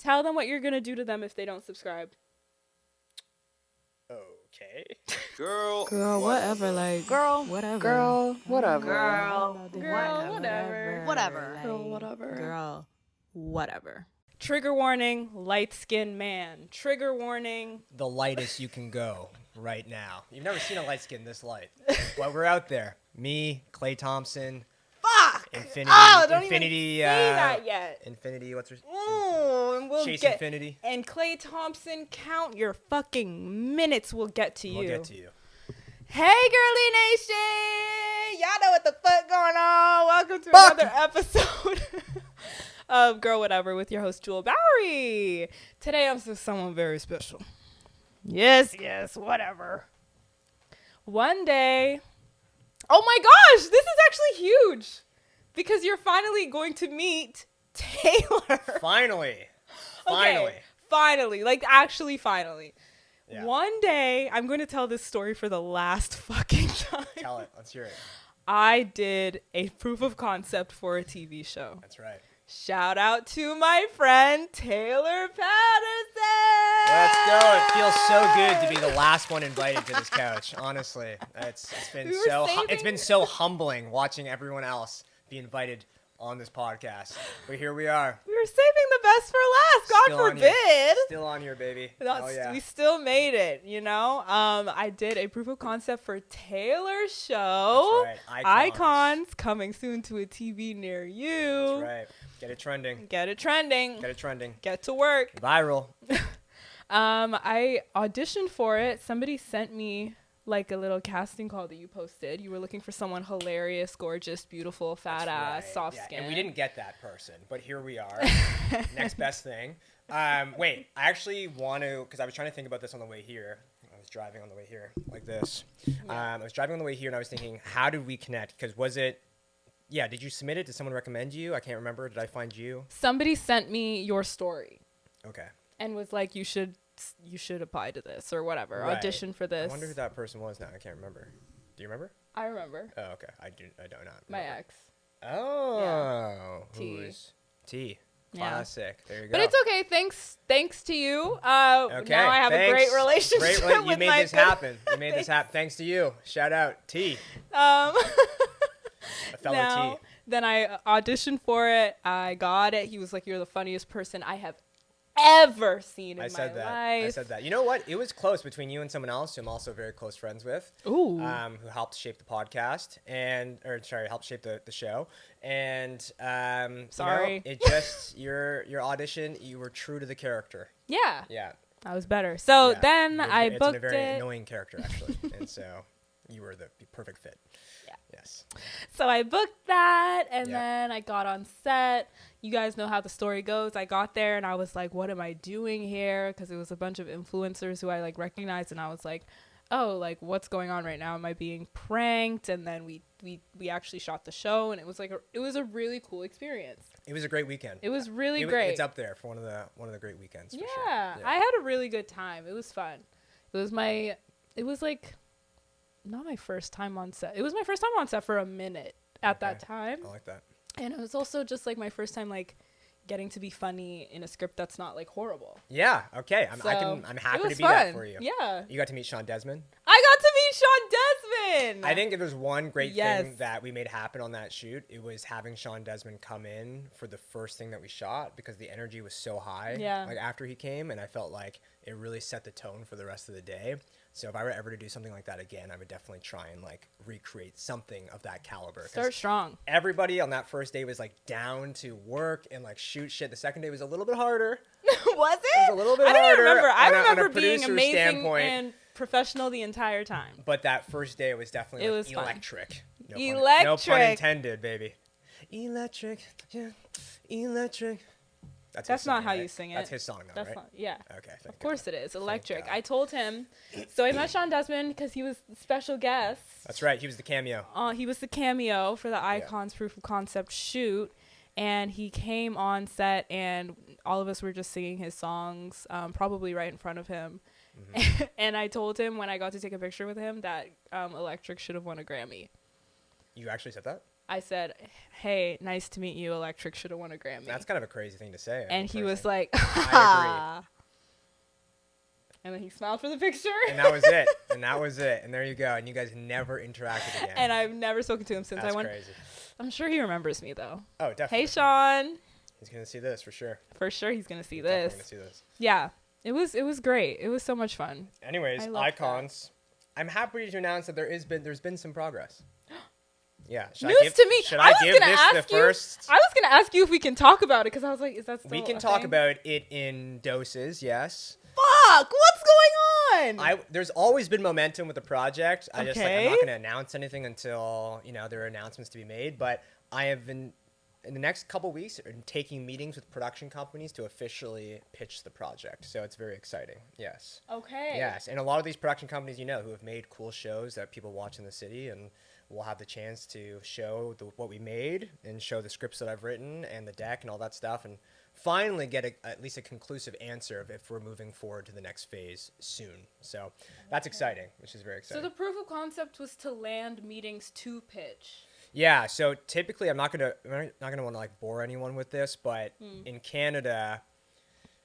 Tell them what you're going to do to them if they don't subscribe. Okay. Girl, whatever, like, Girl, whatever. Girl, whatever. Girl, whatever. Whatever. Like, Girl, whatever. Girl, whatever. Trigger warning, light-skinned man. Trigger warning. The lightest you can go right now. You've never seen a light skin this light. Well, we're out there. Me, Klay Thompson. Fuck! Infinity. Oh, don't Infinity, even say that yet. Infinity, what's her? And we'll Chase get, Infinity. And Klay Thompson, count your fucking minutes. We'll get to you. We'll get to you. Hey, Girly Nation! Y'all know what the fuck going on. Welcome to another episode of Girl Whatever with your host, Jewell Bowry. Today, I'm with someone very special. Yes, whatever. One day... Oh my gosh, this is actually huge because you're finally going to meet Taylor. Finally. Okay, finally. Like, actually, finally. Yeah. One day, I'm going to tell this story for the last fucking time. Tell it. Let's hear it. I did a proof of concept for a TV show. That's right. Shout out to my friend, Taylor Patterson. Let's go. It feels so good to be the last one invited to this couch. Honestly, it's been so humbling watching everyone else be invited on this podcast. But here we are. We were saving the best for last. God Still on forbid. here. Still on here, baby. That's, oh, yeah. We still made it, you know? I did a proof of concept for Taylor's show. That's right. Icons coming soon to a TV near you. That's right. Get it trending. Get it trending. Get it trending. Get to work. Viral. I auditioned for it. Somebody sent me like a little casting call that you posted. You were looking for someone hilarious, gorgeous, beautiful, fat ass, soft skin. And we didn't get that person, but here we are. Next best thing. Wait, I actually want to, because I was trying to think about this on the way here. I was driving on the way here like this. Yeah. I was driving on the way here and I was thinking, how did we connect? Because was it, did you submit it? Did someone recommend you? I can't remember. Did I find you? Somebody sent me your story. Okay. And was like, you should apply to this or whatever. Right. Audition for this. I wonder who that person was now. I can't remember. Do you remember? I remember. Oh, okay. I do not. My remember. ex. Oh. Yeah. Who's T? Yeah. Classic. There you go. But it's okay. Thanks to you. Okay. Now I have a great relationship with You made my this happen. You made this happen. Thanks to you. Shout out T. A fellow now, T. Then I auditioned for it. I got it. He was like, "You're the funniest person I have ever seen in my life." I said that. You know what? It was close between you and someone else who I'm also very close friends with. Ooh. Who helped shape the podcast helped shape the show. And Sorry. It just your audition, you were true to the character. Yeah. Yeah. I was better. So Yeah. then I it's booked a very it. annoying character actually. And so you were the perfect fit. Yeah. Yes. So I booked that, and Yeah. then I got on set. You guys know how the story goes. I got there, and I was like, what am I doing here? Because it was a bunch of influencers who I, like, recognized, and I was like, oh, like, what's going on right now? Am I being pranked? And then we actually shot the show, and it was, like, it was a really cool experience. It was a great weekend. It was really great. It's up there for one of the great weekends. For sure. Yeah, I had a really good time. It was fun. It was like, not my first time on set. It was my first time on set for a minute at that time. I like that. And it was also just like my first time like getting to be funny in a script that's not like horrible. Yeah. Okay. I'm happy to be that for you. Yeah. You got to meet Sean Desmond. I got to meet Sean Desmond. I think if there's one great thing that we made happen on that shoot, it was having Sean Desmond come in for the first thing that we shot because the energy was so high. Yeah. Like after he came, and I felt like it really set the tone for the rest of the day. So if I were ever to do something like that again, I would definitely try and like recreate something of that caliber. Start strong. Everybody on that first day was like down to work and like shoot shit. The second day was a little bit harder. Was it? It was a little bit harder. I don't remember. I on remember a being amazing standpoint. and professional the entire time. But that first day was definitely It was electric. Electric. No pun intended, baby. Electric. Yeah. Electric. That's not how you sing it. That's his song, though, right? Yeah. Okay. Of course it is. Electric. God. I told him. So I met Sean Desmond because he was the special guest. That's right. He was the cameo. He was the cameo for the Icons proof of concept shoot. And he came on set, and all of us were just singing his songs, probably right in front of him. Mm-hmm. And I told him when I got to take a picture with him that Electric should have won a Grammy. You actually said that? I said, hey, nice to meet you. Electric should have won a Grammy. That's kind of a crazy thing to say. And he was like, I agree. And then he smiled for the picture. And that was it. And there you go. And you guys never interacted again. And I've never spoken to him since. That's crazy. I'm sure he remembers me, though. Oh, definitely. Hey, Sean. He's going to see this for sure. For sure he's going to see He's this. Definitely going to see this. Yeah. It was great. It was so much fun. Anyways, icons. I'm happy to announce that there's been some progress. Yeah. News to me. Should I give this the first? I was going to ask you if we can talk about it because I was like, is that still We can talk about it in doses, yes. Fuck! What's going on? There's always been momentum with the project. I'm not Okay. going to announce anything until, there are announcements to be made, but I have been in the next couple weeks taking meetings with production companies to officially pitch the project. So it's very exciting. Yes. Okay. Yes, and a lot of these production companies, who have made cool shows that people watch in the city, and we'll have the chance to show what we made and show the scripts that I've written and the deck and all that stuff, and finally get at least a conclusive answer of if we're moving forward to the next phase soon. So that's exciting, which is very exciting. So the proof of concept was to land meetings to pitch. Yeah, so typically I'm not gonna want to bore anyone with this, but in Canada,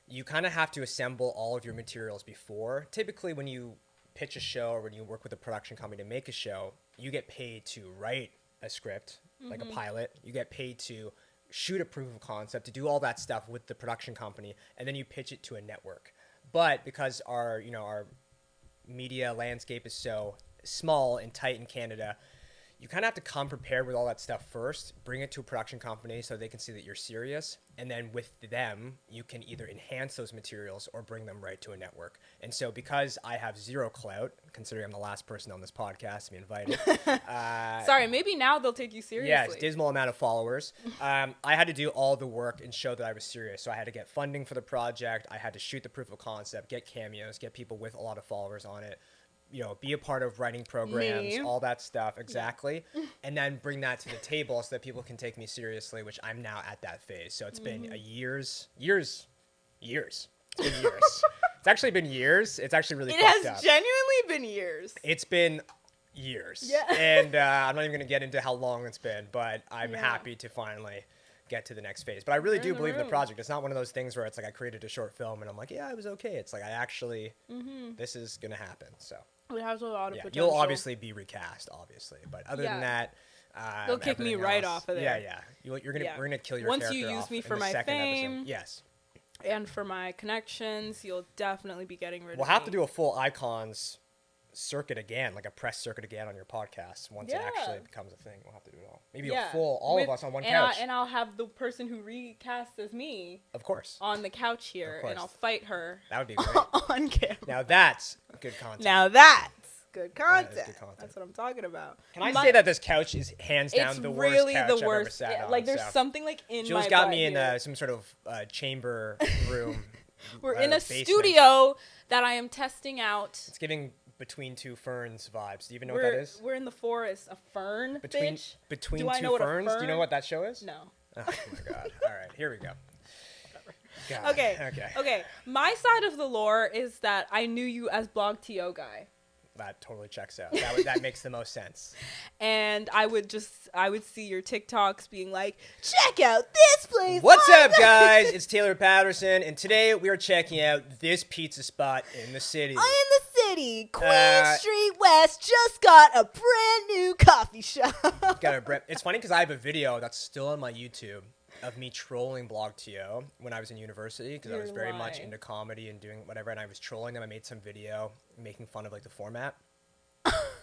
you kind of have to assemble all of your materials before. Typically, when you pitch a show or when you work with a production company to make a show, you get paid to write a script, like a pilot. You get paid to shoot a proof of concept, to do all that stuff with the production company, and then you pitch it to a network. But because our media landscape is so small and tight in Canada, you kind of have to come prepared with all that stuff first, bring it to a production company so they can see that you're serious, and then with them, you can either enhance those materials or bring them right to a network. And so because I have zero clout, considering I'm the last person on this podcast to be invited. Sorry, maybe now they'll take you seriously. Yes, dismal amount of followers. I had to do all the work and show that I was serious. So I had to get funding for the project. I had to shoot the proof of concept, get cameos, get people with a lot of followers on it. Be a part of writing programs, all that stuff, exactly, and then bring that to the table so that people can take me seriously, which I'm now at that phase. So it's been years. It's been years. It's actually been years. It's actually really fucked up. It has genuinely been years. It's been years. Yeah. And I'm not even going to get into how long it's been, but I'm happy to finally get to the next phase. But I really do believe in the project. It's not one of those things where it's like I created a short film and I'm like, yeah, it was okay. It's like I actually, this is going to happen. So. It has a lot of potential. You'll obviously be recast, obviously, but other than that, they'll kick me right off of there. Yeah. We're gonna kill your Once character you use off me in for the my second fame, episode. Yes, and for my connections, you'll definitely be getting rid of me. We'll have to do a full icons circuit again, like a press circuit again on your podcast once it actually becomes a thing. We'll have to do it all. Maybe a full all of us on one couch. And I'll have the person who recasts as me, of course, on the couch here, and I'll fight her. That would be great on camera. Now that's good content. Good content. That's what I'm talking about. Can I say that this couch is hands down the worst really couch the I've ever worst. sat on? Like there's something like in Jules my got butt me in here. some sort of chamber room. We're in a basement. studio that I am testing out. It's giving Between Two Ferns vibes. Do you even know what that is? We're in the forest. A fern, Between bitch? Between Do I Two know what a Ferns? Do you know fern- what that show is? No. Oh my god. All right, here we go. God. Okay. My side of the lore is that I knew you as Blog TO guy. That totally checks out. That makes the most sense. And I would see your TikToks being like, check out this place. What's up, guys? It's Taylor Patterson, and today we are checking out this pizza spot in the city. In the city, Queen Street West just got a brand new coffee shop. It's funny because I have a video that's still on my YouTube of me trolling Blog TO when I was in university because I was very much into comedy and doing whatever, and I was trolling them. I made some video making fun of like the format.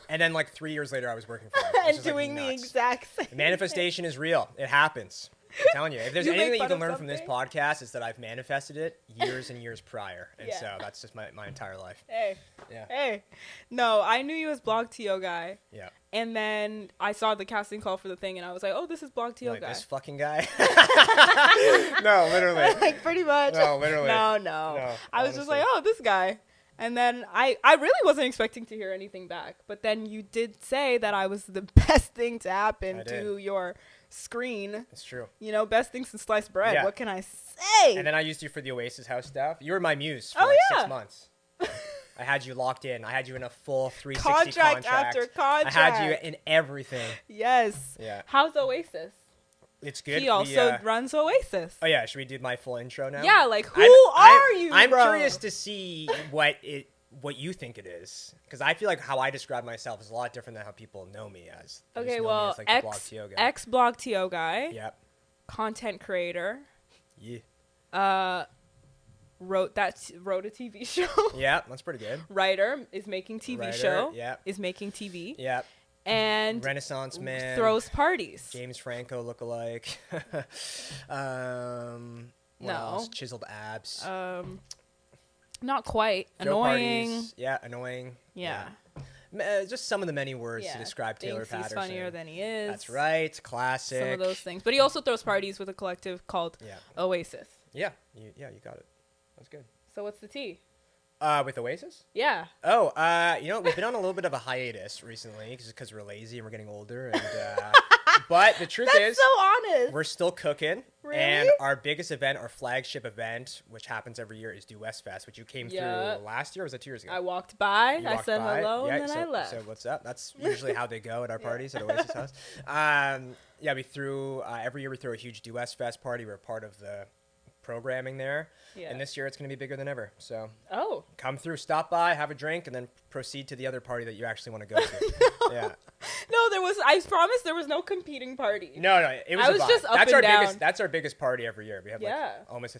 And then like 3 years later I was working for them. And doing the exact same The manifestation is real. It happens. I'm telling you. If there's anything that you can learn from this podcast, it's that I've manifested it years and years prior. And so that's just my entire life. Hey. No, I knew you as Blog TO guy. Yeah. And then I saw the casting call for the thing, and I was like, "Oh, this is Blog TO guy." This fucking guy? No, literally. Like pretty much. No, literally. No. I was just like, "Oh, this guy." And then I really wasn't expecting to hear anything back. But then you did say that I was the best thing to happen to your screen. It's true. Best thing since sliced bread. Yeah. What can I say? And then I used you for the Oasis House stuff. You were my muse for 6 months. I had you locked in. I had you in a full 360 Contract after contract. I had you in everything. Yes. Yeah. How's Oasis? It's good. He also runs Oasis. Oh yeah, should we do my full intro now? Yeah, like who are you, I'm bro? curious to see what you think it is, because I feel like how I describe myself is a lot different than how people know me as. They Okay, just know me well, as, like, the Blog TO guy. ex-Blog TO guy. Yep. Content creator. Yeah. Wrote a TV show. Yeah, that's pretty good. Writer is making TV show. Yeah. Is making TV. Yep. And Renaissance man. throws parties. James Franco lookalike. What else? Chiseled abs. Not quite. Throw Annoying. Parties. Yeah, annoying. Yeah. Just some of the many words to describe Taylor Patterson. He's funnier than he is. That's right. Classic. Some of those things. But he also throws parties with a collective called Oasis. Yeah. You got it. That's good. So what's the tea? With Oasis? Yeah. Oh, we've been on a little bit of a hiatus recently because we're lazy and we're getting older. And but the truth is, so honest. We're still cooking. Really? And our biggest event, our flagship event, which happens every year, is Due West Fest, which you came through last year. Or was that 2 years ago? I walked by. You I walked said by. hello, and then I left. So what's up? That's usually how they go at our parties at Oasis House. We threw every year we throw a huge Due West Fest party. We're part of the programming there. Yeah. And this year it's going to be bigger than ever. So come through, stop by, have a drink, and then proceed to the other party that you actually want to go to. Yeah. No, I promise there was no competing party. No, it was. I was just up and down. That's our biggest party every year. We have almost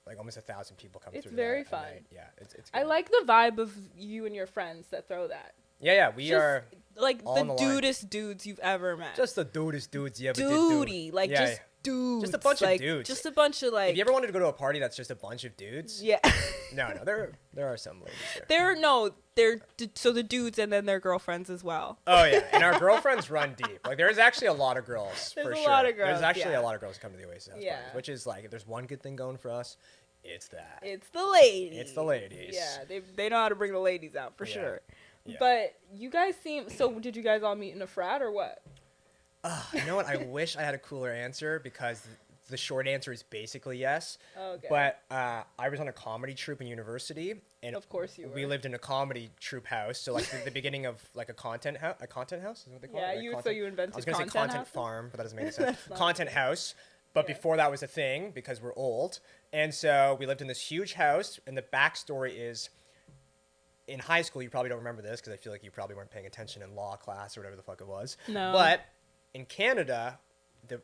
1,000 people come through. It's very fun. Yeah, it's good. I like the vibe of you and your friends that throw that. Yeah, we are like the dudest dudes you've ever met. Just the dudest dudes you ever did. Duty, like just dudes. Just a bunch of dudes. Just a bunch of like. If you ever wanted to go to a party that's just a bunch of dudes. Yeah. No, there are some ladies there. So the dudes and then their girlfriends as well. Oh yeah, and our girlfriends run deep. Like there's actually a lot of girls for sure. There's a lot of girls. There's actually a lot of girls who come to the Oasis House parties, which is like if there's one good thing going for us, it's that. It's the ladies. It's the ladies. Yeah, they know how to bring the ladies out for sure. Yeah. But you guys seem so. Did you guys all meet in a frat or what? You know what? I wish I had a cooler answer because the short answer is basically yes. Okay. But I was on a comedy troupe in university, and of course you were. We lived in a comedy troupe house, so like the beginning of like a content house. A content house is what they call it. Yeah, so you invented. I was gonna say content farm, but that doesn't make any sense. Content house. But before that was a thing because we're old, and so we lived in this huge house. And the backstory is, in high school, you probably don't remember this because I feel like you probably weren't paying attention in law class or whatever the fuck it was. No. But in Canada,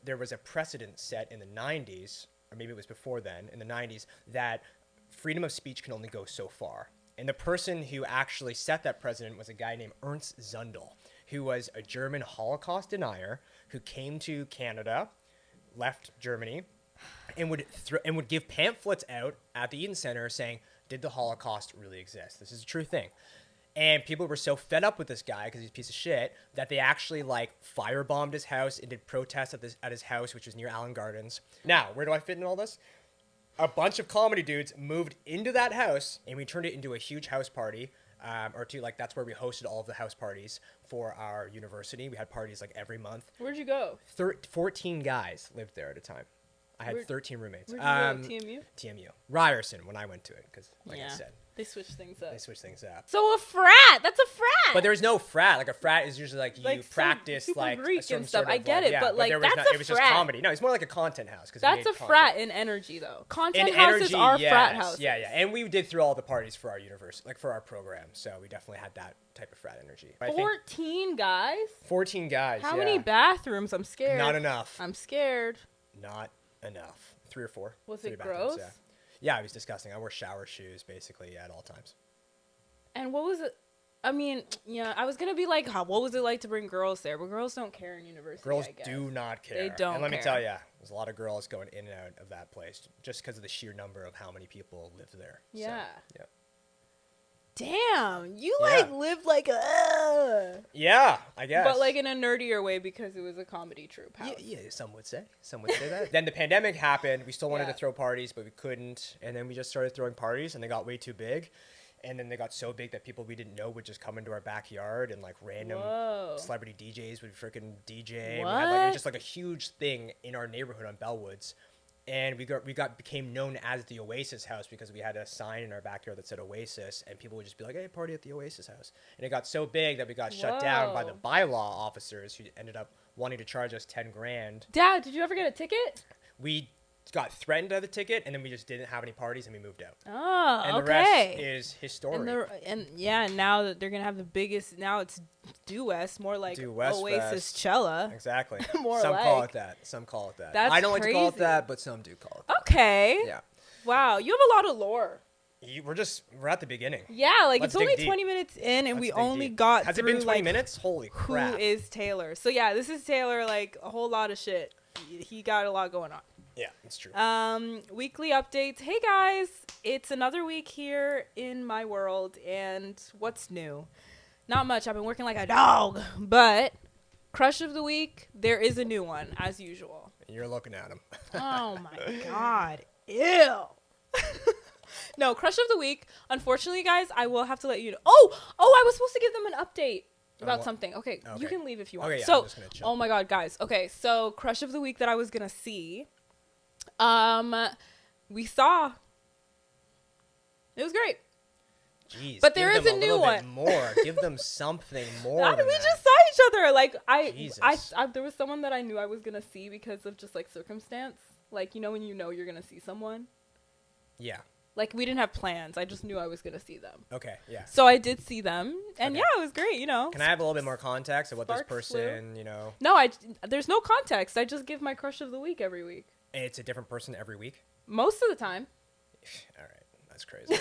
there was a precedent set in the 90s, or maybe it was before then, in the 90s, that freedom of speech can only go so far. And the person who actually set that precedent was a guy named Ernst Zundel, who was a German Holocaust denier who came to Canada, left Germany, and would give pamphlets out at the Eden Center saying, did the Holocaust really exist? This is a true thing. And people were so fed up with this guy because he's a piece of shit that they actually like firebombed his house and did protests at his house, which was near Allen Gardens. Now, where do I fit in all this? A bunch of comedy dudes moved into that house and we turned it into a huge house party. That's where we hosted all of the house parties for our university. We had parties like every month. Where'd you go? 14 guys lived there at a time. I had 13 roommates. Where'd you go? TMU? TMU. Ryerson when I went to it because, like I said. They switched things up. So a frat. That's a frat. But there's no frat. Like a frat is usually like you practice like Greek some and stuff. sort of, I get it, but like there that's was a it was frat. just comedy. No, it's more like a content house. That's a frat in energy, though. Content houses are frat houses. Yeah. And we did through all the parties for our university, like for our program. So we definitely had that type of frat energy. 14 guys? 14 guys. How many bathrooms? I'm scared. Not enough. I'm scared. Not enough. 3 or 4. Was 3 it bathrooms, gross? Yeah, it was disgusting. I wore shower shoes basically at all times. And what was it? I mean, I was going to be like, what was it like to bring girls there? But girls don't care in university, Girls I guess. do not care. They don't And let me care. tell you, there's a lot of girls going in and out of that place just because of the sheer number of how many people lived there. Yeah. So, Damn, you Yeah. lived like a. yeah, I guess. But like in a nerdier way because it was a comedy troupe house. Yeah, some would say. Some would say that. Then the pandemic happened. We still wanted to Yeah. throw parties, but we couldn't. And then we just started throwing parties, and they got way too big. And then they got so big that people we didn't know would just come into our backyard, and like random celebrity DJs would freaking DJ. We had like, it was just like a huge thing in our neighborhood on Bellwoods. and became known as the Oasis House because we had a sign in our backyard that said Oasis, and people would just be like, "Hey, party at the Oasis House." And it got so big that we got shut down by the bylaw officers, who ended up wanting to charge us $10,000. Dad, did you ever get a ticket? We got threatened of the ticket, and then we just didn't have any parties, and we moved out. Oh, and okay. the rest is history. And now that they're gonna have the biggest, now it's due west, more like Due West Oasis Fest. Cella. Exactly. More some call like. it that. Some call it that. That's I don't like to call it crazy. that, but some do call it that. Okay. Yeah. Wow, you have a lot of lore. We're at the beginning. Yeah, like Let's it's only dig 20 minutes in, and Let's we dig only deep. got Has through it been 20 like minutes? Holy crap. who is Taylor. So yeah, this is Taylor. Like a whole lot of shit. He got a lot going on. Yeah, it's true. Weekly updates. Hey guys, it's another week here in my world, and what's new? Not much. I've been working like a dog, but crush of the week, there is a new one as usual. You're looking at him. Oh my god. Ew. No, crush of the week. Unfortunately, guys, I will have to let you know. Oh, I was supposed to give them an update about something. Okay, you can leave if you want. Okay, yeah, so, I'm just gonna chill. oh my god, guys. Okay, so crush of the week that I was gonna see. We saw. It was great. Jeez. But there give is them a new little one. bit more. Give them something more. How than did we that. just saw each other? Like Jesus. I there was someone that I knew I was gonna see because of just like circumstance. Like when you know you're gonna see someone. Yeah. Like we didn't have plans. I just knew I was gonna see them. Okay. Yeah. So I did see them, and Okay. yeah, it was great. Can I have a little bit more context of what this Sparks flew. person, No, there's no context. I just give my crush of the week every week. It's a different person every week? Most of the time. All right. That's crazy.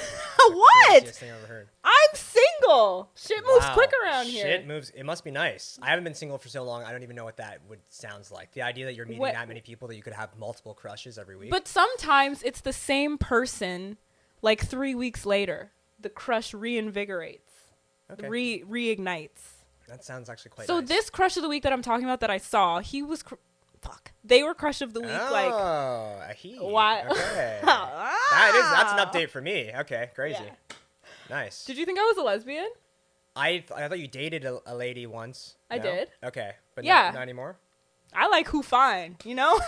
What? Craziest thing I've ever heard. I'm single. Shit moves Wow. quick around here. Shit moves. It must be nice. I haven't been single for so long. I don't even know what that sounds like. The idea that you're meeting that many people that you could have multiple crushes every week. But sometimes it's the same person, like 3 weeks later. The crush reinvigorates. Okay. Reignites. That sounds actually quite So nice. this crush of the week that I'm talking about that I saw, he was... They were crush of the week, like... Oh, a he. Why? Okay. Ah. That's an update for me. Okay, crazy. Yeah. Nice. Did you think I was a lesbian? I thought you dated a lady once. I No? did. Okay, but Yeah. not anymore? I like who fine, you know?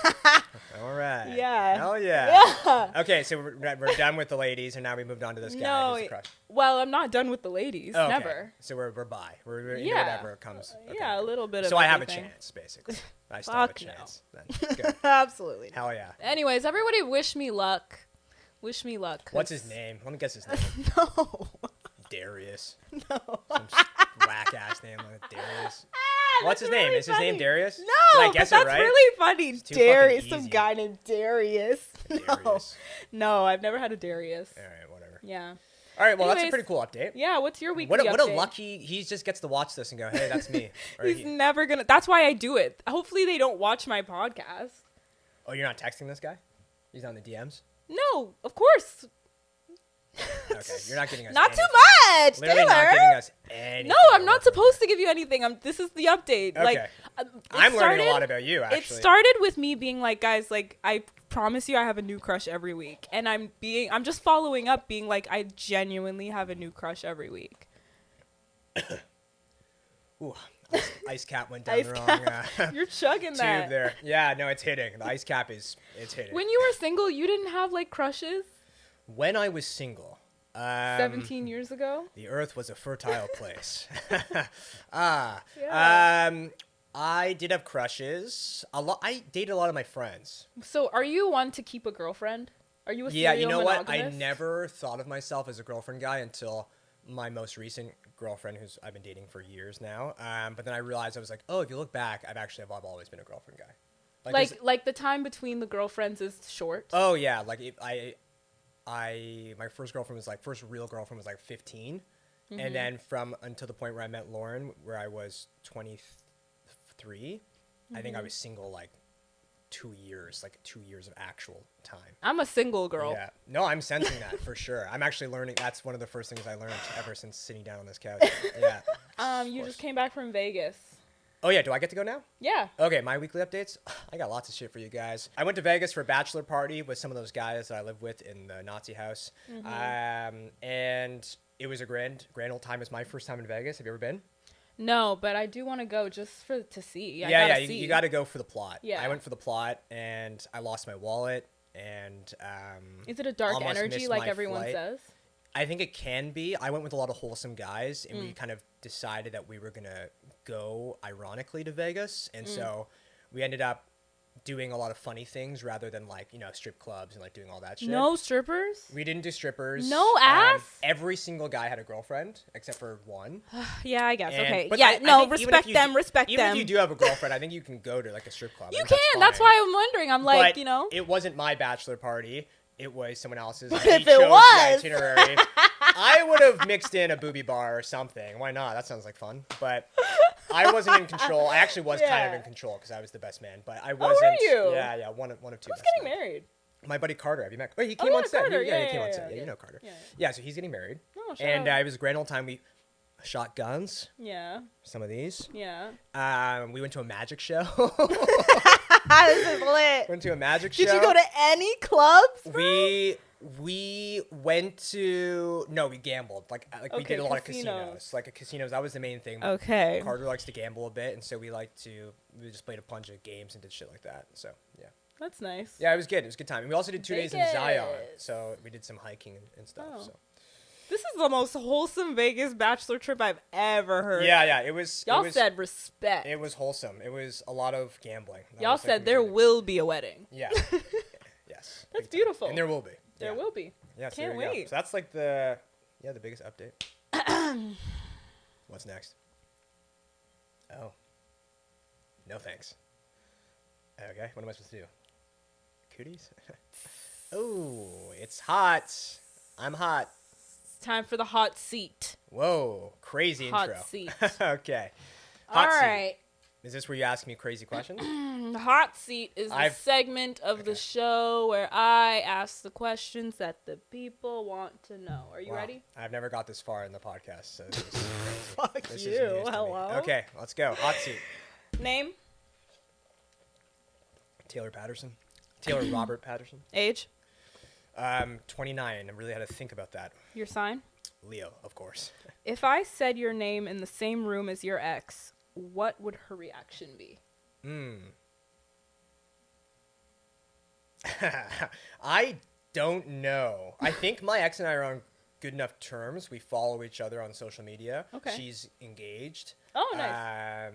All right. Yeah. Hell yeah. Yeah. Okay, so we're done with the ladies, and now we moved on to this guy. No, who's a crush. well, I'm not done with the ladies. Oh, okay. Never. So we're bi. We're into Yeah. whatever comes. Okay. Yeah, a little bit of So I have a everything. chance, basically. I still have a Fuck no. chance. Then. Good. Absolutely. not. Hell yeah. Anyways, everybody wish me luck. Wish me luck. What's his name? Let me guess his name. No. Darius. No. Some whack ass name like Darius. Ah, What's his that's name? really Is his name funny. Darius? No, Did I but guess that's it right? really funny. too Darius, fucking some easy. guy named Darius. No. Darius. No, I've never had a Darius. All right, whatever. Yeah. All right, well, that's a Anyways, pretty cool update. Yeah, what's your weekly What a update? lucky, he just gets to watch this and go, hey, that's me. Or He's never gonna. That's why I do it. Hopefully they don't watch my podcast. Oh, you're not texting this guy? He's on the DMs? No, of course. Okay, you're not getting us Not too anything. much, Literally Taylor. not giving us anything. No, I'm not supposed to give you anything. This is the update. Okay. Like, I'm learning a lot about you, actually. It started with me being like, guys, like I promise you, I have a new crush every week, and I'm just following up, being like, I genuinely have a new crush every week. Ooh, ice cap went down Ice the wrong cap. You're chugging tube that. there. Yeah, no, it's hitting. The ice cap it's hitting. When you were single, you didn't have like crushes. When I was single, 17 years ago. the earth was a fertile place. Yeah. I did have crushes. I dated a lot of my friends. So, are you one to keep a girlfriend? Are you a Yeah, you serial know what? I monogamist? never thought of myself as a girlfriend guy until my most recent girlfriend, who's I've been dating for years now. But then I realized I was like, oh, if you look back, I've always been a girlfriend guy. Like the time between the girlfriends is short. Oh yeah, like my first girlfriend was like first real girlfriend was like 15, and then from until the point where I met Lauren, where I was 23, I think I was single like 2 years, like 2 years of actual time. I'm a single girl. Yeah, no, I'm sensing that for sure. I'm actually learning. That's one of the first things I learned ever since sitting down on this couch. Yeah. You just came back from Vegas. Oh yeah, do I get to go now? Yeah. Okay, my weekly updates. I got lots of shit for you guys. I went to Vegas for a bachelor party with some of those guys that I live with in the Nazi house, and it was a grand old time. It's my first time in Vegas. Have you ever been? No, but I do want to go just to see. You got to go for the plot. Yeah. I went for the plot, and I lost my wallet. and Is it a dark almost energy missed like my everyone flight. says? I think it can be. I went with a lot of wholesome guys, and we kind of decided that we were gonna go ironically to Vegas, and so we ended up doing a lot of funny things rather than like strip clubs and like doing all that shit. No strippers? We didn't do strippers. No ass? Every single guy had a girlfriend except for one. Yeah, I guess. And- okay. but Yeah, I no, think respect them, respect even them. if you do have a girlfriend, I think you can go to like a strip club. You and can. That's fine. why I'm wondering. I'm like, But it wasn't my bachelor party. It was someone else's. But and if he it chose the was. itinerary. I would have mixed in a booby bar or something. Why not? That sounds like fun. But I wasn't in control. I actually was kind of in control because I was the best man. But I wasn't. were you? Yeah, one of two. Who's best getting men. married? My buddy Carter. Have you met? Oh, he came yeah, on set. Carter. He came on set. Yeah, you know Carter. Yeah, so he's getting married. Oh, shout And out. it was a grand old time. We shot guns. Yeah. Some of these. Yeah. We went to a magic show. This is lit. Went to a magic show. Did you go to any clubs? Bro? We went to we gambled like we Okay, did a lot of casinos. casinos. That was the main thing. Okay. Carter likes to gamble a bit, and so we just played a bunch of games and did shit like that. So yeah, That's nice. it was good. It was a good time. And we also did 2 days in Vegas. Zion, so we did some hiking and stuff. Oh. So This is the most wholesome Vegas bachelor trip I've ever heard. yeah, it was. Y'all it was, said respect. it was wholesome. It was a lot of gambling. That Y'all was, like, said the there beginning. will be a wedding. Yeah. Yes. That's big time. beautiful. And there will be. There will be. Yeah, so Can't there you go. wait. So that's like the biggest update. What's next? Oh. No thanks. Okay, what am I supposed to do? Cooties? Oh, it's hot. I'm hot. It's time for the hot seat. Whoa, crazy Hot intro. seat. Okay. All Hot seat. right. Is this where you ask me crazy questions? The hot seat is the segment of the show where I ask the questions that the people want to know. Are you Wow. ready? I've never got this far in the podcast, so this is crazy. Fuck This is you. news to me. Hello. Okay, let's go. Hot seat. Name? Taylor Patterson. Taylor Robert Patterson. Age? 29. I really had to think about that. Your sign? Leo, of course. If I said your name in the same room as your ex, what would her reaction be? I don't know. I think my ex and I are on good enough terms. We follow each other on social media. Okay. She's engaged. Oh, nice.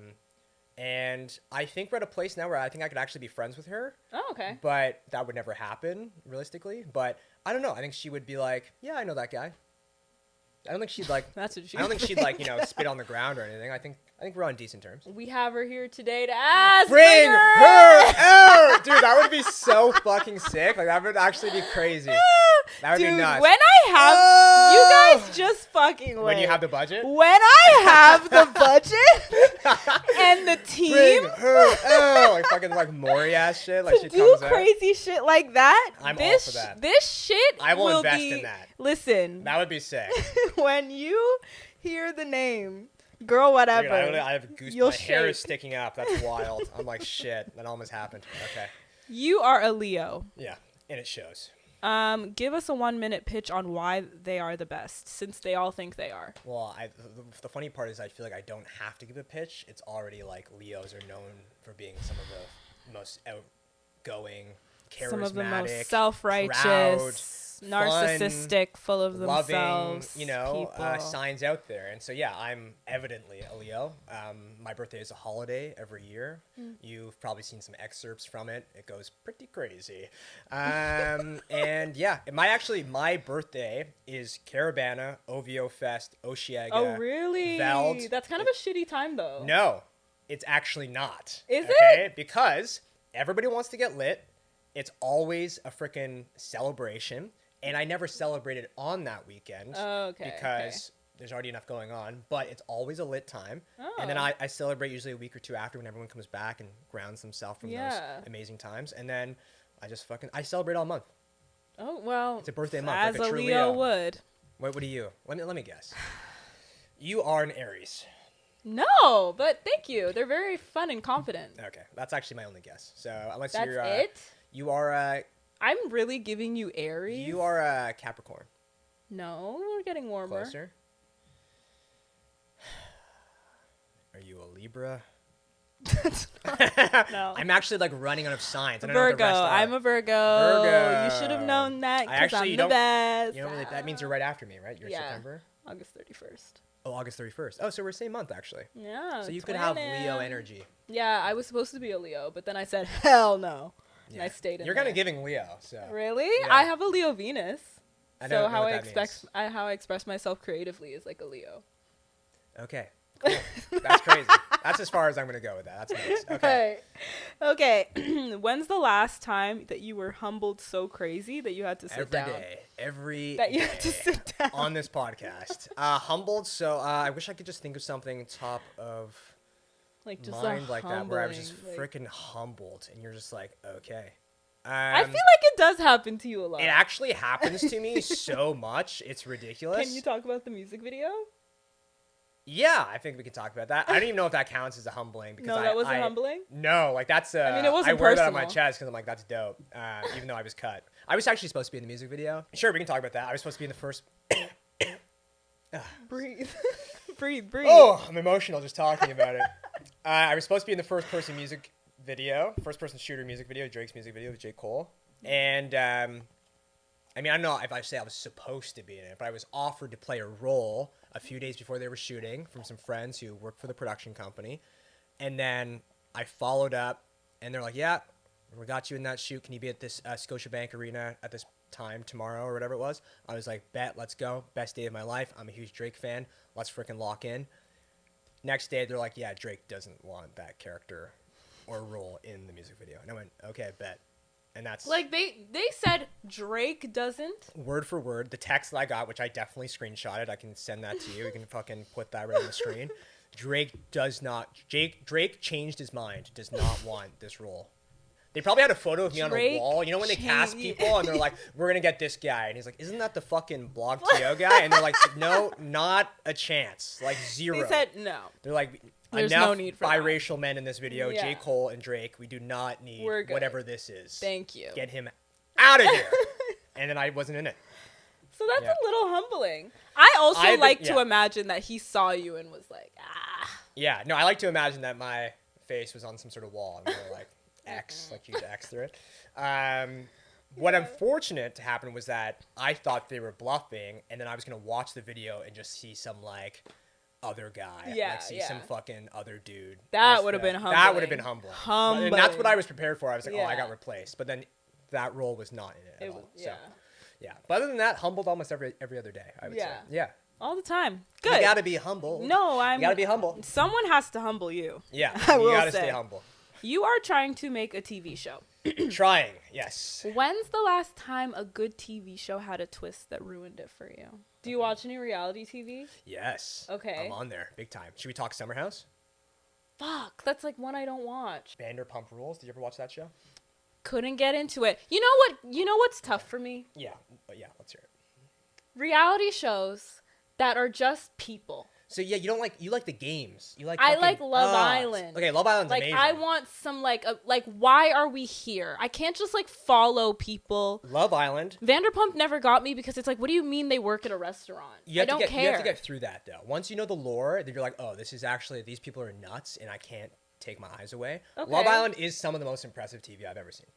And I think we're at a place now where I think I could actually be friends with her. Oh, okay. But that would never happen, realistically. But I don't know. I think she would be like, yeah, I know that guy. I don't think she'd like. That's what she I don't think she'd like spit on the ground or anything. I think we're on decent terms. We have her here today to ask. Bring her out, dude. That would be so fucking sick. Like that would actually be crazy. That would Dude, be nuts. when I have you guys just fucking wait. When you have the budget. When I have the budget and the team Bring her out. Like fucking like Maury ass shit. Like to she do comes out. crazy shit like that, I'm all this for that. this shit I will invest be, in that. Listen, That would be sick. when you hear the name, girl, whatever. Dude, I have goosebumps. You'll My hair is shake. sticking up. That's wild. I'm like shit. That almost happened. Okay. You are a Leo. Yeah, and it shows. Give us a 1-minute pitch on why they are the best, since they all think they are. Well, the funny part is I feel like I don't have to give a pitch. It's already like Leos are known for being some of the most outgoing, charismatic, Some of the most proud, self-righteous, narcissistic, full of loving, themselves, people. people. Signs out there. And so, yeah, I'm evidently a Leo. My birthday is a holiday every year. You've probably seen some excerpts from it. It goes pretty crazy. And yeah, my birthday is Caravana, Ovio Fest, Oshiaga. Oh, really? Veld. That's kind of a shitty time, though. No, it's actually not. Is it? Because everybody wants to get lit. It's always a freaking celebration. And I never celebrated on that weekend. Oh, okay. Because there's already enough going on. But it's always a lit time. Oh. And then I celebrate usually a week or two after when everyone comes back and grounds themselves from those amazing times. And then I celebrate all month. Oh, well. It's a birthday month. As like a a true Leo would. What are you? Let me guess. You are an Aries. No, but thank you. They're very fun and confident. Okay, that's actually my only guess. So unless That's you're, it? you are I'm really giving you Aries. you are a Capricorn. No, we're getting warmer. Closer. Are you a Libra? No. I'm actually like running out of signs. I don't Virgo. know what the rest are. I'm a Virgo. Virgo. You should have known that because Actually, I'm you the don't- best. You know, really, that means you're right after me, right? You're Yeah. September. August 31st. Oh, August 31st. Oh, so we're same month actually. Yeah. So you could have twinning. Leo energy. Yeah, I was supposed to be a Leo, but then I said hell no, and I stayed in. You're there. kind of giving Leo, so. Really? Yeah. I have a Leo Venus. I So don't know how what I that expect means. how I express myself creatively is like a Leo. Okay. Cool. That's crazy. That's as far as I'm gonna go with that. That's nice. Okay. Okay. When's the last time that you were humbled so crazy that you had to sit down? Every That you day had to sit down on this podcast. Humbled. So I wish I could just think of something top of like just mind like that, where I was just humbling, like- freaking humbled, and you're just like, okay. I feel like it does happen to you a lot. It actually happens to me so much. It's ridiculous. Can you talk about the music video? Yeah, I think we can talk about that. I don't even know if that counts as a humbling because No, that wasn't humbling? No, like that's I mean, it wasn't I wear that on my personal. chest because I'm like, that's dope. Even though I was cut, I was actually supposed to be in the music video. Sure, we can talk about that. I was supposed to be in the first. Breathe. breathe. Oh, I'm emotional just talking about it. I was supposed to be in the first-person shooter music video, Drake's music video with J. Cole, and I mean, I don't know if I say I was supposed to be in it, but I was offered to play a role a few days before they were shooting from some friends who work for the production company. And then I followed up, and they're like, yeah, we got you in that shoot. Can you be at this Scotiabank Arena at this time tomorrow or whatever it was? I was like, bet, let's go. Best day of my life. I'm a huge Drake fan. Let's freaking lock in. Next day, they're like, yeah, Drake doesn't want that character or role in the music video. And I went, okay, bet. And that's Like they said Drake doesn't. word for word. The text that I got, which I definitely screenshotted, I can send that to you. You can fucking put that right on the screen. Drake changed his mind. Does not want this role. They probably had a photo of me on a wall. You know when they cast people and they're like, we're gonna get this guy, and he's like, isn't that the fucking Blog TO guy? And they're like, no, not a chance. Like zero. They said no. They're like, There's enough no need for that. biracial men in this video. Yeah. J. Cole and Drake. We do not need We're good. whatever this is. Thank you. Get him out of here. And then I wasn't in it. So that's Yeah. a little humbling. I also I've been- like to yeah. imagine that he saw you and was like, ah. Yeah, no, I like to imagine that my face was on some sort of wall and they were like X, like huge X through it. What unfortunate to happen was that I thought they were bluffing, and then I was gonna watch the video and just see some like other guy, Yeah, like see yeah. some fucking other dude. That would have been humbling. That would have been humbling. And that's what I was prepared for. I was like, oh, I Yeah. got replaced, but then that role was not in it at all. Yeah. So, yeah. But other than that, humbled almost every other day. I would say. Yeah. Yeah. All the time. Good. You gotta be humble. No, You gotta be humble. Someone has to humble you. Yeah. I You will gotta say. stay humble. You are trying to make a TV show. Trying. Yes. When's the last time a good TV show had a twist that ruined it for you? Do you watch any reality TV? Yes. Okay. I'm on there big time. Should we talk Summer House? Fuck, that's like one I don't watch. Vanderpump Rules. Did you ever watch that show? Couldn't get into it. You know what? You know what's tough for me? Yeah. Yeah. Let's hear it. Reality shows that are just people. So yeah, you like the games. You like. I fucking- like Love Ah, Island. Okay, Love Island's Like amazing. I want some like why are we here? I can't just like follow people. Love Island. Vanderpump never got me because it's like, what do you mean they work at a restaurant? You have I don't to get, care. You have to get through that though. Once you know the lore, then you're like, oh, this is actually these people are nuts, and I can't take my eyes away. Okay. Love Island is some of the most impressive TV I've ever seen.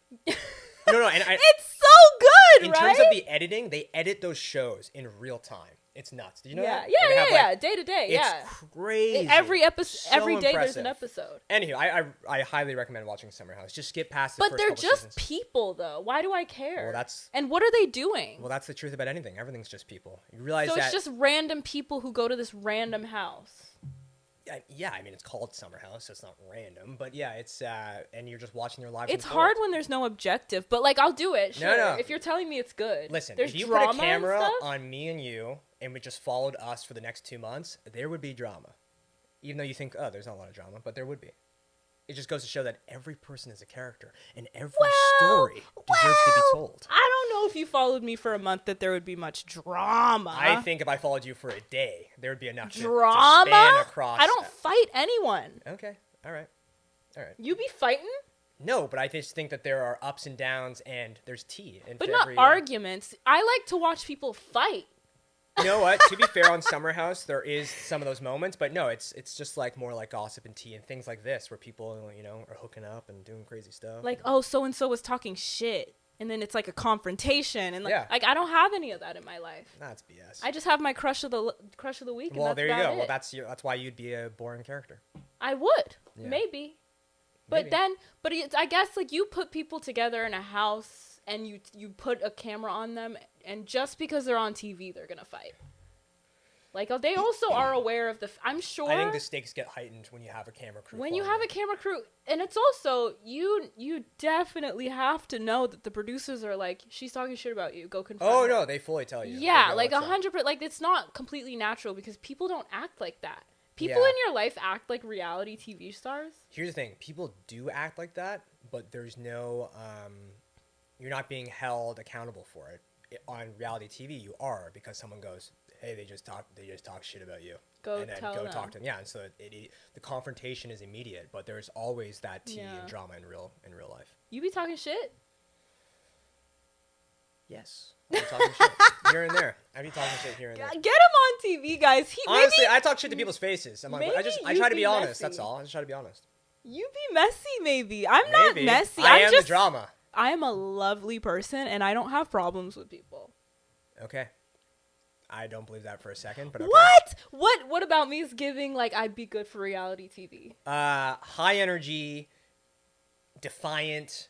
No, and It's so good, in right? terms of the editing, they edit those shows in real time. It's nuts. Did you know that? Yeah, They have, like, day to day, It's yeah. crazy. Every episode, So every day there's an impressive. episode. Anywho, I highly recommend watching Summer House. Just skip past the But first they're couple just seasons. people, though. Why do I care? Well, that's and what are they doing? well, that's the truth about anything. Everything's just people. You realize So that? it's just random people who go to this random house. Yeah, I mean it's called Summer House, so it's not random. But yeah, it's and you're just watching their lives. It's unfold. hard when there's no objective, but like I'll do it. Sure. No. If you're telling me it's good. Listen, there's if you drama put a camera and stuff? on me and you, and we just followed us for the next 2 months, there would be drama. Even though you think, oh, there's not a lot of drama, but there would be. It just goes to show that every person is a character, and every story deserves to be told. I don't know if you followed me for a month that there would be much drama. I think if I followed you for a day, there would be enough to drama. span across. I don't fight anyone. Okay, all right. You be fighting, No, but I just think that there are ups and downs, and there's tea. but not arguments. I like to watch people fight. You know what? To be fair, on Summer House, there is some of those moments, but no, it's just like more like gossip and tea and things like this, where people, are hooking up and doing crazy stuff. Like, oh, so and so was talking shit, and then it's like a confrontation, and like I don't have any of that in my life. That's BS. I just have my crush of the week. Well, and that's there you about go. it. Well, that's why you'd be a boring character. I would Yeah. maybe, but I guess like you put people together in a house and you put a camera on them, and just because they're on TV, they're gonna fight. Like, they also are aware of I'm sure. I think the stakes get heightened when you have a camera crew. When you have a camera crew, and it's also, you definitely have to know that the producers are like, she's talking shit about you, go confront her. No, they fully tell you. Yeah, like 100%. Like, it's not completely natural because people don't act like that. People in your life act like reality TV stars. Here's the thing. People do act like that, but there's no, you're not being held accountable for it. On reality TV, you are, because someone goes, hey, they just talk shit about you. Go and then tell go them. talk to them. Yeah, and so the confrontation is immediate, but there's always that tea and drama in real life. You be talking shit? Yes. I'm talking shit here and there. I be talking shit here and there. Get him on TV, guys. Honestly, I talk shit to people's faces. I try to be honest. Messy. That's all. I just try to be honest. You be messy, maybe. I'm not messy. I am the drama. I am a lovely person, and I don't have problems with people. Okay. I don't believe that for a second, but okay. What about me is giving, like, I'd be good for reality TV? High energy, defiant,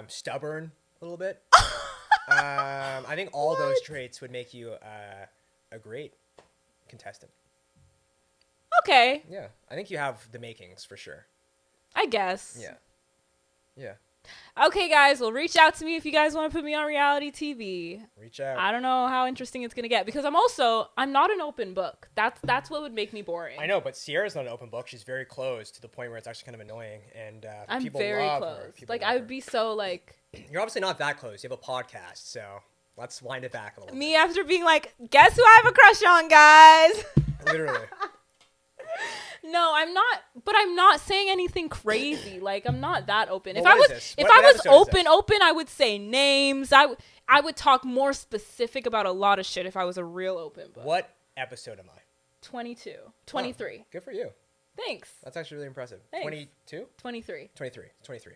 stubborn a little bit. I think all those traits would make you a great contestant. Okay. Yeah, I think you have the makings for sure. I guess. Yeah. Okay, guys, well, reach out to me if you guys want to put me on reality TV. Reach out. I don't know how interesting it's going to get, because I'm not an open book. That's what would make me boring. I know, but Sierra's not an open book. She's very closed to the point where it's actually kind of annoying, and I'm people very love close. her. Like, I would be so, like... You're obviously not that close. You have a podcast, so let's wind it back a little Me after being like, guess who I have a crush on, guys? bit. Literally. No, I'm not, but I'm not saying anything crazy. Like, I'm not that open. Well, If I was episode is open, I would say names. I would talk more specific about a lot of shit if I was a real open book. What episode am I? 22. 23. Oh, good for you. Thanks. That's actually really impressive. Thanks. 22? 23. 23. 23.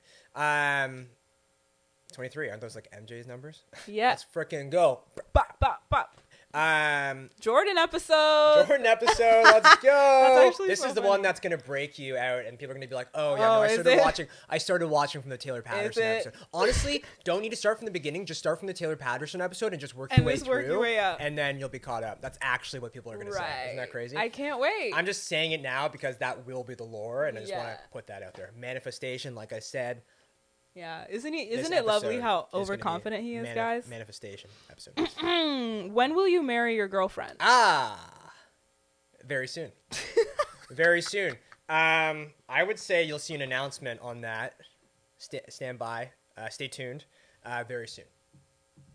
Aren't those like MJ's numbers? Yeah. Let's frickin' go. Bop, bop, bop. Jordan episode. Let's go. actually This so is the funny. one that's gonna break you out, and people are gonna be like, "Oh yeah, Oh, no, is I started watching from the Taylor Patterson it? episode." Honestly, don't need to start from the beginning. Just start from the Taylor Patterson episode and just work And your way just work through, your way up. and then you'll be caught up. That's actually what people are gonna say. Isn't that crazy? I can't wait. I'm just saying it now because that will be the lore, and I just want Yeah. to put that out there. Manifestation, like I said. Yeah. Isn't This it lovely episode how is gonna be overconfident he is, guys? Manifestation episode. When will you marry your girlfriend? Very soon. Very soon. I would say you'll see an announcement on that. Stand by. Stay tuned. Very soon.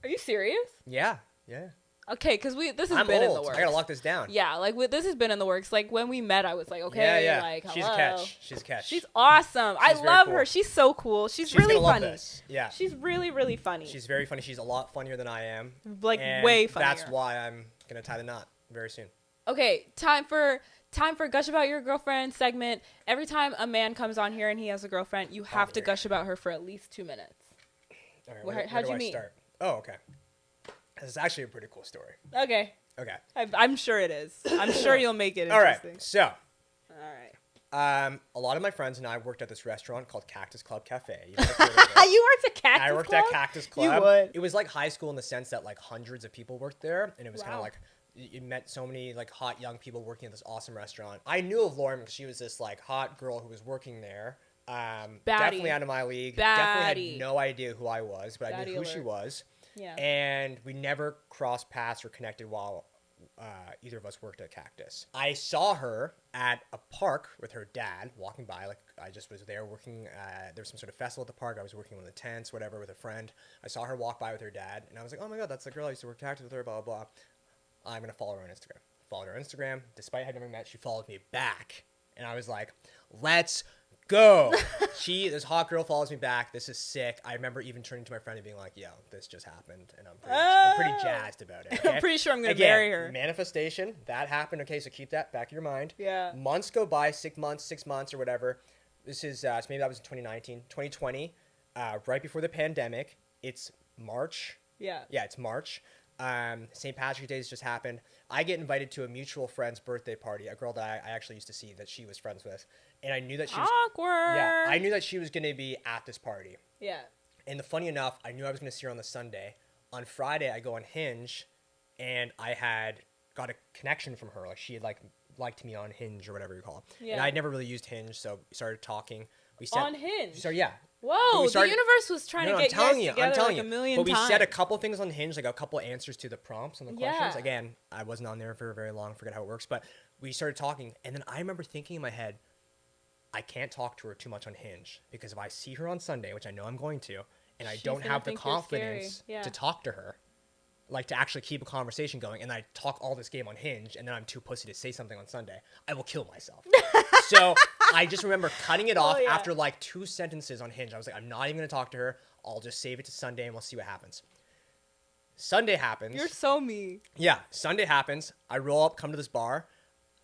Are you serious? Yeah. Okay, because this has I'm been old. in the works. I gotta lock this down. Yeah, like this has been in the works. Like when we met, I was like, okay, Yeah. like hello. She's a catch. She's awesome. I very love cool. her. She's so cool. She's She's really gonna love funny. this. Yeah. She's really, really funny. She's very funny. She's a lot funnier than I am. Like and way funnier. That's why I'm gonna tie the knot very soon. Okay, time for gush about your girlfriend segment. Every time a man comes on here and he has a girlfriend, you have to gush about her for at least 2 minutes. All right, Where- where how'd do you I meet? start? Oh, okay. This is actually a pretty cool story. Okay. Okay. I'm sure it is. I'm sure you'll make it All interesting. right. So, All right. a lot of my friends and I worked at this restaurant called Cactus Club Cafe. You might have heard of it. You worked at Cactus I worked Club? at Cactus Club. You would. It was like high school in the sense that like hundreds of people worked there, and it was kind Wow. of like you met so many like hot young people working at this awesome restaurant. I knew of Lauren because she was this like hot girl who was working there. Definitely out of my league. Definitely Baddie. had no idea who I was, but I Baddie knew who she alert. was. Yeah. And we never crossed paths or connected while either of us worked at Cactus. I saw her at a park with her dad walking by. Like I just was there working. There was some sort of festival at the park. I was working on the tents, whatever, with a friend. I saw her walk by with her dad, and I was like, "Oh my god, that's the girl I used to work at Cactus with her." Blah blah blah. I'm gonna follow her on Instagram. Followed her on Instagram. Despite having never met, she followed me back, and I was like, "Let's go. This hot girl follows me back. This is sick. I remember even turning to my friend and being like, yo, this just happened. And I'm pretty jazzed about it. Okay? I'm pretty sure I'm going to marry her. Manifestation, that happened. Okay, so keep that back in your mind. Yeah. Months go by, 6 months or whatever. This is, so maybe that was in 2019. 2020, right before the pandemic. It's March. Yeah. Yeah, it's March. St. Patrick's Day has just happened. I get invited to a mutual friend's birthday party, a girl that I actually used to see that she was friends with. And I knew that she was... Awkward. Yeah, I knew that she was going to be at this party. Yeah. And funny enough, I knew I was going to see her on the Sunday. On Friday, I go on Hinge, and I had got a connection from her. Like, she had, liked me on Hinge or whatever you call it. Yeah. And I'd never really used Hinge, so we started talking. On Hinge? So, yeah. Whoa, the universe was trying to get you guys together like a million times. But we said a couple things on Hinge, like a couple answers to the prompts and the questions. Yeah. Again, I wasn't on there for very long, forget how it works. But we started talking, and then I remember thinking in my head, I can't talk to her too much on Hinge, because if I see her on Sunday, which I know I'm going to, and I don't have the confidence to talk to her, like to actually keep a conversation going, and I talk all this game on Hinge, and then I'm too pussy to say something on Sunday, I will kill myself. So I just remember cutting it off after like 2 sentences on Hinge. I was like, I'm not even going to talk to her. I'll just save it to Sunday, and we'll see what happens. Sunday happens. You're so me. Yeah, Sunday happens. I roll up, come to this bar.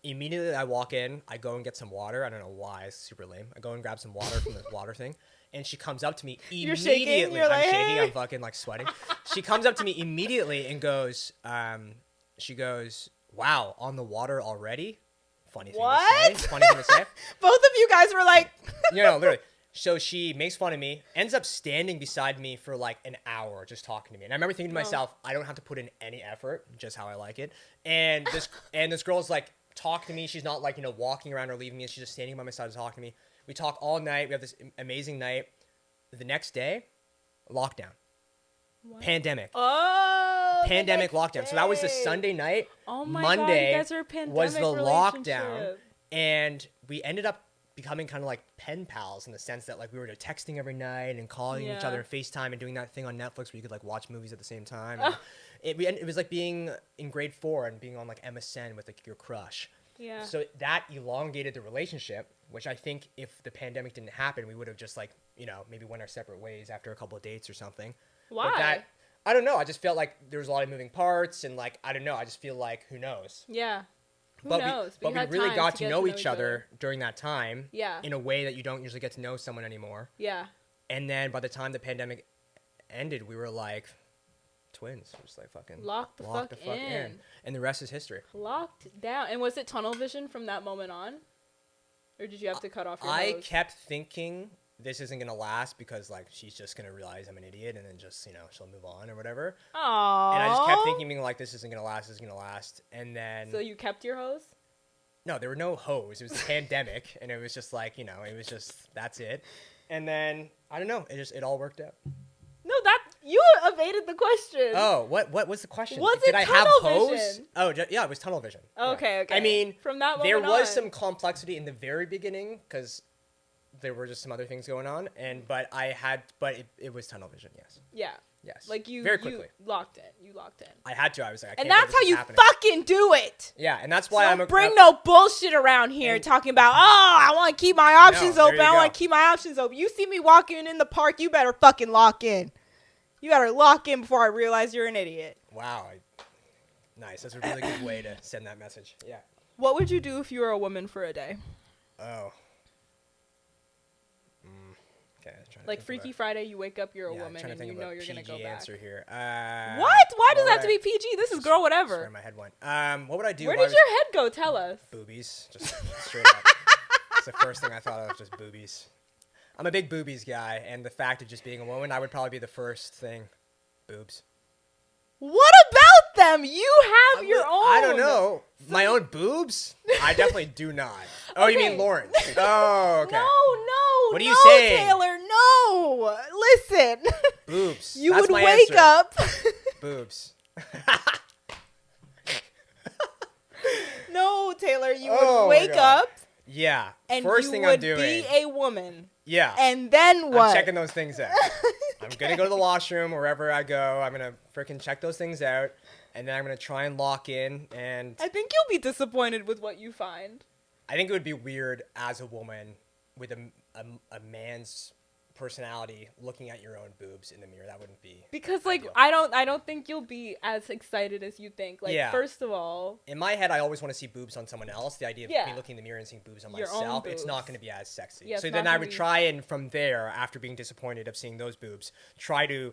Immediately I walk in. I go and get some water. I don't know why. It's super lame. I go and grab some water from the water thing. And she comes up to me immediately. You're shaking? You're like, I'm shaking. hey. I'm fucking like sweating. She comes up to me immediately and goes, wow, on the water already? Funny thing to say. Funny thing to say. Both of you guys were like... Literally. So she makes fun of me, ends up standing beside me for like an hour just talking to me. And I remember thinking to myself, I don't have to put in any effort, just how I like it. And this girl's like, talking to me. She's not like, walking around or leaving me. She's just standing by my side to talk to me. We talk all night. We have this amazing night. The next day, lockdown. What? Pandemic. Oh, pandemic lockdown. Day. So that was the Sunday night. Oh my Monday God, you guys are a pandemic was the lockdown. And we ended up becoming kind of like pen pals in the sense that like we were texting every night and calling each other and FaceTime and doing that thing on Netflix where you could like watch movies at the same time. It was like being in grade 4 and being on like MSN with like your crush. Yeah. So that elongated the relationship, which I think if the pandemic didn't happen, we would have just like, maybe went our separate ways after a couple of dates or something. Why? But I don't know. I just felt like there was a lot of moving parts and like, I don't know. I just feel like, who knows? Yeah. Who but knows? We really got to know each other during that time. Yeah. In a way that you don't usually get to know someone anymore. Yeah. And then by the time the pandemic ended, we were like twins. Just like fucking locked the fuck in. And the rest is history. Locked down. And was it tunnel vision from that moment on? Or did you have to cut off your nose? I kept thinking this isn't going to last because like she's just going to realize I'm an idiot and then just, she'll move on or whatever. Aww. And I just kept thinking being like, this isn't going to last. And then... So you kept your hose? No, there were no hoes. It was the pandemic. And it was just like, it was just, that's it. And then, I don't know. It all worked out. No, you evaded the question. Oh, what was the question? Was Did it I tunnel have hose? vision? Oh, yeah, it was tunnel vision. Okay, yeah. okay. I mean, from that moment there was on. some complexity in the very beginning because there were just some other things going on, but it was tunnel vision. Yes. Yeah. Yes. Like you very quickly. You locked in. I had to. I was like, I can't and that's how you happening. fucking do it. Yeah, and that's why Don't bring no bullshit around here talking about, I want to keep my options open. I want to keep my options open. You see me walking in the park, you better fucking lock in. You better lock in before I realize you're an idiot. Wow. Nice. That's a really good way to send that message. Yeah. What would you do if you were a woman for a day? Oh. Okay. Like Freaky Friday, you wake up, you're a woman, and you know you're going to go back. Answer here. What? Why does that have to be PG? This is girl whatever. Sorry, my head went. What would I do? Where did your head go? Tell us. Boobies. Just straight up. That's the first thing I thought of, just boobies. I'm a big boobies guy, and the fact of just being a woman, I would probably be the first thing. Boobs. What about them? You have your own. I don't know. My own boobs? I definitely do not. Oh, you mean Lauren? Oh, okay. No. What are you saying? Taylor, no. Listen. Boobs. You That's would my wake answer. up. Boobs. No, Taylor, you would wake up. Yeah. And first you thing would I'm doing. be a woman. Yeah. And then what? I'm checking those things out. I'm going to go to the washroom wherever I go. I'm going to freaking check those things out. And then I'm going to try and lock in. And I think you'll be disappointed with what you find. I think it would be weird as a woman with a man's personality looking at your own boobs in the mirror. That wouldn't be because like ideal. I don't think you'll be as excited as you think. Like first of all, in my head I always want to see boobs on someone else. The idea of me looking in the mirror and seeing boobs on your myself, own it's not boobs. going to be as sexy. Yeah, so then I would try and from there, after being disappointed of seeing those boobs, try to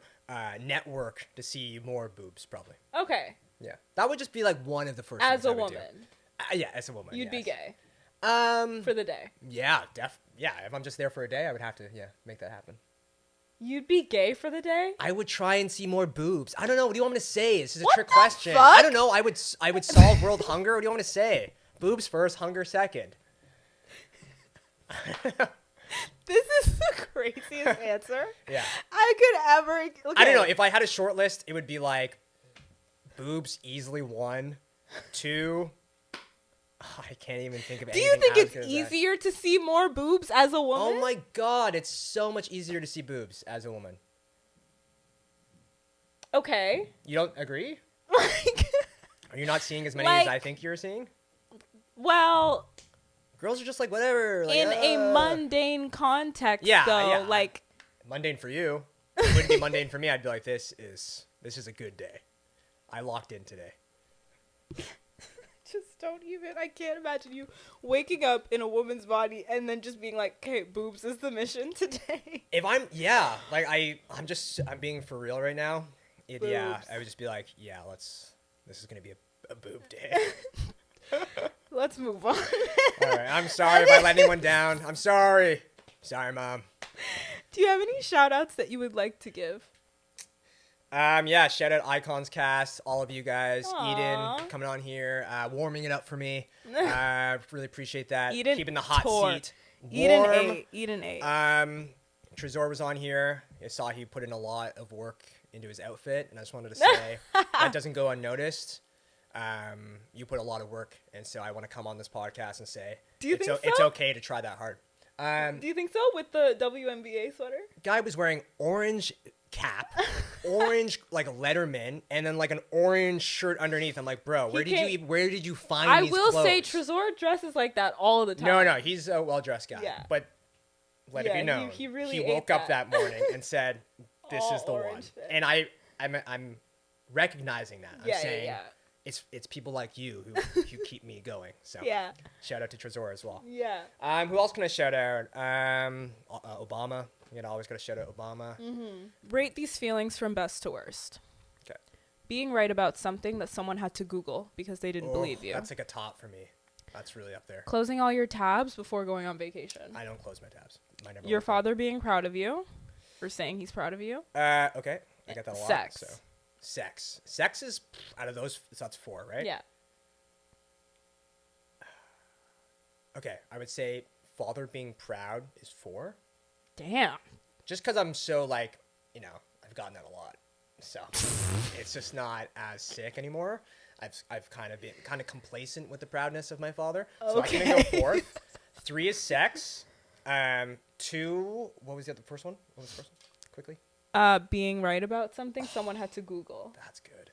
network to see more boobs probably. Okay. Yeah, that would just be like one of the first As things a I would woman. do. Yeah, as a woman. You'd be gay. For the day. Yeah, if I'm just there for a day, I would have to make that happen. You'd be gay for the day? I would try and see more boobs. I don't know. What do you want me to say? This is a What trick the question. fuck? I don't know. I would solve world hunger. What do you want me to say? Boobs first, hunger second. This is the craziest answer. Yeah. I could ever. Okay. I don't know. If I had a short list, it would be like boobs easily 1, 2. I can't even think of Do anything. you think as it's good as that. easier to see more boobs as a woman? Oh my god, it's so much easier to see boobs as a woman. Okay. You don't agree? Like, Are you not seeing as many as I think you're seeing? well, Girls are just like whatever. Like, in a mundane context, though, like mundane for you. It wouldn't be mundane for me. I'd be like, this is a good day. I locked in today. just don't even. I can't imagine you waking up in a woman's body and then just being like, "Okay, boobs is the mission today." If I'm I'm being for real right now. I would just be like, this is gonna be a boob day. Let's move on. All right, I'm sorry if I let anyone down. I'm sorry. Sorry, Mom. Do you have any shout outs that you would like to give? Shout out Icons Cast, all of you guys. Aww. Eden coming on here, warming it up for me. Really appreciate that. Eden Keeping the hot seat warm. warm. Eden 8. Trezor was on here. I saw he put in a lot of work into his outfit, and I just wanted to say that doesn't go unnoticed. You put a lot of work, and so I want to come on this podcast and say it's okay to try that hard. Do you think so with the WNBA sweater? Guy was wearing orange cap, orange like Letterman, and then like an orange shirt underneath. I'm like, bro, where did you find these clothes? Say Trezor dresses like that all the time. No, he's a well-dressed guy. Yeah. But let it be known, he woke up that morning and said, "This is the one." Fit. And I'm recognizing that. I'm saying it's people like you who keep me going. So shout out to Trezor as well. Yeah. Who else can I shout out? Obama. Always gotta shout out Obama. Mm-hmm. Rate these feelings from best to worst. Okay. Being right about something that someone had to Google because they didn't believe you. That's like a top for me. That's really up there. Closing all your tabs before going on vacation. I don't close my tabs. Your father being proud of you, or saying he's proud of you. Okay. I got that a lot. Sex. So. Sex is out of those. So that's 4, right? Yeah. Okay, I would say father being proud is 4. Damn. Just because I'm so like, I've gotten that a lot, so it's just not as sick anymore. I've kind of been complacent with the proudness of my father, so I can go 4. 3 is sex. 2. What was the first one? What was the first one? Quickly. Being right about something someone had to Google. That's good.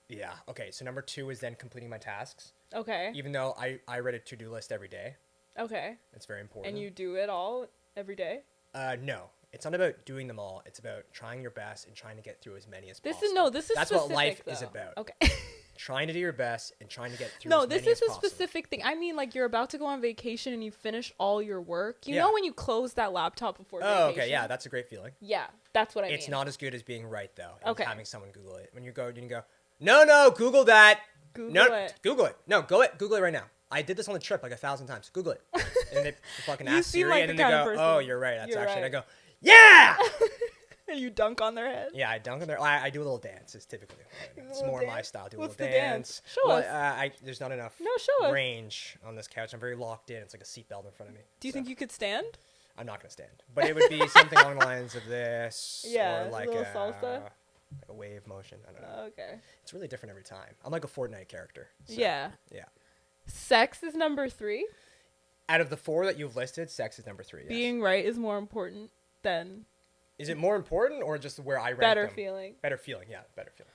Yeah. Okay. So number 2 is then completing my tasks. Okay. Even though I read a to-do list every day. Okay. It's very important. And you do it all every day? No. It's not about doing them all. It's about trying your best and trying to get through as many as possible. This is That's specific, what life though. is about. Okay. Trying to do your best and trying to get through No, as many this is as a possible. specific thing. I mean, like, you're about to go on vacation and you finish all your work. You know when you close that laptop before vacation? Oh, okay. Yeah, that's a great feeling. Yeah, that's what I mean. It's not as good as being right, though. And Okay. having someone Google it. When you go, no, Google that. Google it. Google it. No, Google it right now. I did this on the trip like 1,000 times. Google it. And they fucking You ask seem Siri, like and then the they kind of go, person- "Oh, you're right. That's You're actually." right. And I go, "Yeah." And you dunk on their head? Yeah, I dunk on there. I do a little dance. It's typically it's little more my dance? style. Do a What's little the dance. dance? Show us. There's not enough No, show us. range on this couch. I'm very locked in. It's like a seatbelt in front of me. Do you think you could stand? I'm not gonna stand, but it would be something along the lines of this, Yeah, or like a little salsa? like a wave motion. I don't know. Okay. It's really different every time. I'm like a Fortnite character. So, Yeah. Yeah. Sex is number 3. Out of the 4 that you've listed, sex is number 3. Yes. Being right is more important than Is it more important or just where I rank better them? feeling. Better feeling, yeah, better feeling.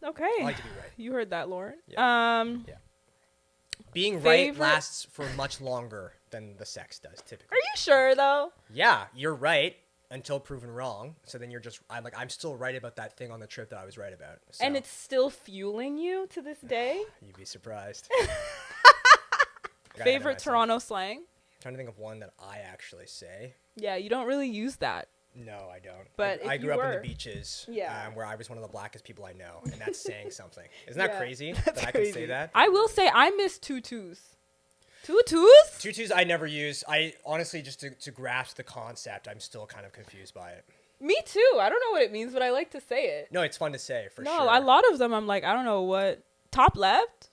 Okay. I like to be right. You heard that, Lauren. Yeah. Being right Favorite- lasts for much longer than the sex does Are typically. you sure though? Yeah, you're right until proven wrong. So then I'm still right about that thing on the trip that I was right about. So. And it's still fueling you to this day? You'd be surprised. Favorite Toronto slang? I'm trying to think of one that I actually say. Yeah, you don't really use that. No, I don't. But I if grew you up in were- the beaches, Yeah. where I was one of the blackest people I know, and that's saying something. Isn't that Yeah, crazy that's that I crazy. can say that? I will say I miss tutus. Tutus? Tutus I never use. I honestly, just to grasp the concept, I'm still kind of confused by it. Me too. I don't know what it means, but I like to say it. No, it's fun to say for No, sure. a lot of them I'm like, I don't know what. Top left?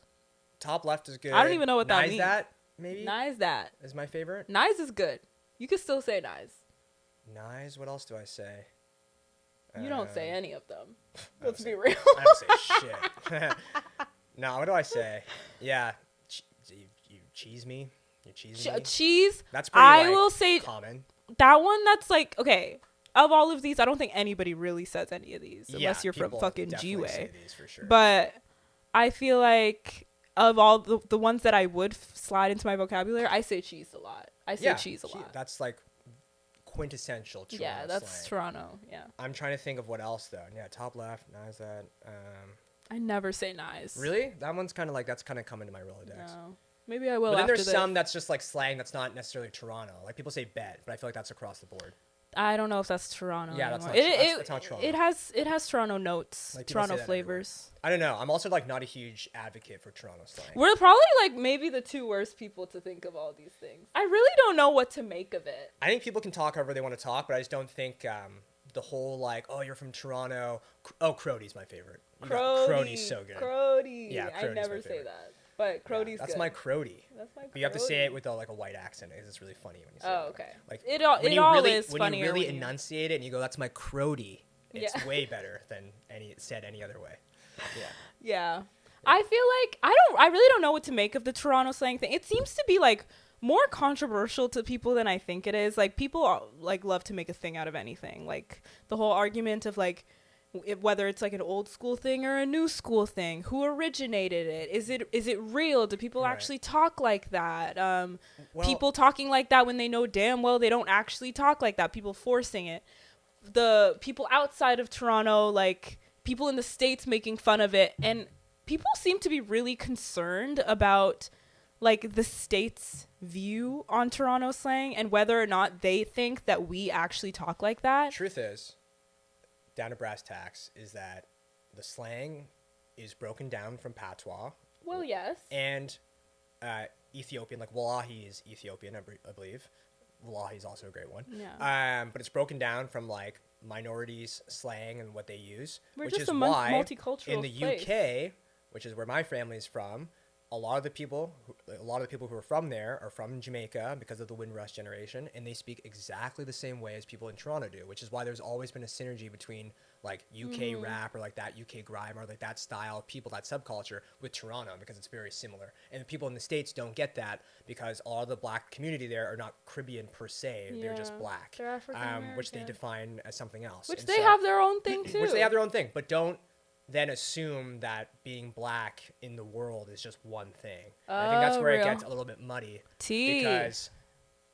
Top left is good. I don't even know what that means. That maybe Nice that. is my favorite. Nice is good. You can still say nice. Nice. What else do I say? You don't say any of them. I Let's don't be say- real. I don't say shit. No, what do I say? Yeah, you cheese me. You cheese me. Cheese. That's pretty. I will say common. that one that's like, okay, of all of these, I don't think anybody really says any of these Yeah, unless you're from people fucking definitely say G-Way. these for sure. But I feel like of all the ones that I would slide into my vocabulary, I say cheese a lot. I say cheese a lot. That's like quintessential Toronto Yeah, that's slang. Toronto. Yeah. I'm trying to think of what else though. Yeah, top left, nice that. I never say nice. Really? That one's kind of like, that's kind of coming to my Rolodex. No. Maybe I will But then after there's this. some that's just like slang that's not necessarily Toronto. Like people say bet, but I feel like that's across the board. I don't know if that's Toronto. Yeah, that's anymore. not- that's not Toronto. It has Toronto notes, Like, people say Toronto that flavors. I don't know. I'm also like not a huge advocate for Toronto slang. We're probably like maybe the two worst people to think of all these things. I really don't know what to make of it. I think people can talk however they want to talk, but I just don't think the whole like, oh, you're from Toronto. Crowdy's my favorite. Crowdy's so good. Crody. Yeah, I Crody's never my say favorite. that. But Crody's That's good. my Crody. That's my But you have to say it Crody. with like a white accent because it's really funny when you say Oh, it. okay. Like It all when it you all really, is when funnier you really when you- enunciate it and you go, "That's my Crody." It's Yeah. way better than said any other way. Yeah. Yeah. I feel like I really don't know what to make of the Toronto slang thing. It seems to be like more controversial to people than I think it is. Like people like love to make a thing out of anything. Like the whole argument of like whether it's like an old school thing or a new school thing, who originated it? Is it real? Do people Right. actually talk like that? Well- People talking like that when they know damn well they don't actually talk like that. People forcing it. The people outside of Toronto, like people in the States making fun of it, and people seem to be really concerned about like the state's view on Toronto slang and whether or not they think that we actually talk like that. Truth is, down to brass tacks, is that the slang is broken down from patois Well, yes. and Ethiopian. Like Wallahi is Ethiopian, I believe. Wallahi is also a great one. Yeah. But it's broken down from like minorities slang and what they use, We're which just is a why multicultural in the place. UK, which is where my family is from, a lot of the people who are from there are from Jamaica because of the Windrush generation, and they speak exactly the same way as people in Toronto do, which is why there's always been a synergy between like UK rap or like that UK grime or like that style of people, that subculture with Toronto, because it's very similar. And the people in the States don't get that because all of the black community there are not Caribbean per se, they're just Yeah, black, they're African which they American. define as something else. Which And they so- have their own thing too. which they have their own thing, but don't then assume that being black in the world is just one thing. And I think that's where it real. gets a little bit muddy Tea. because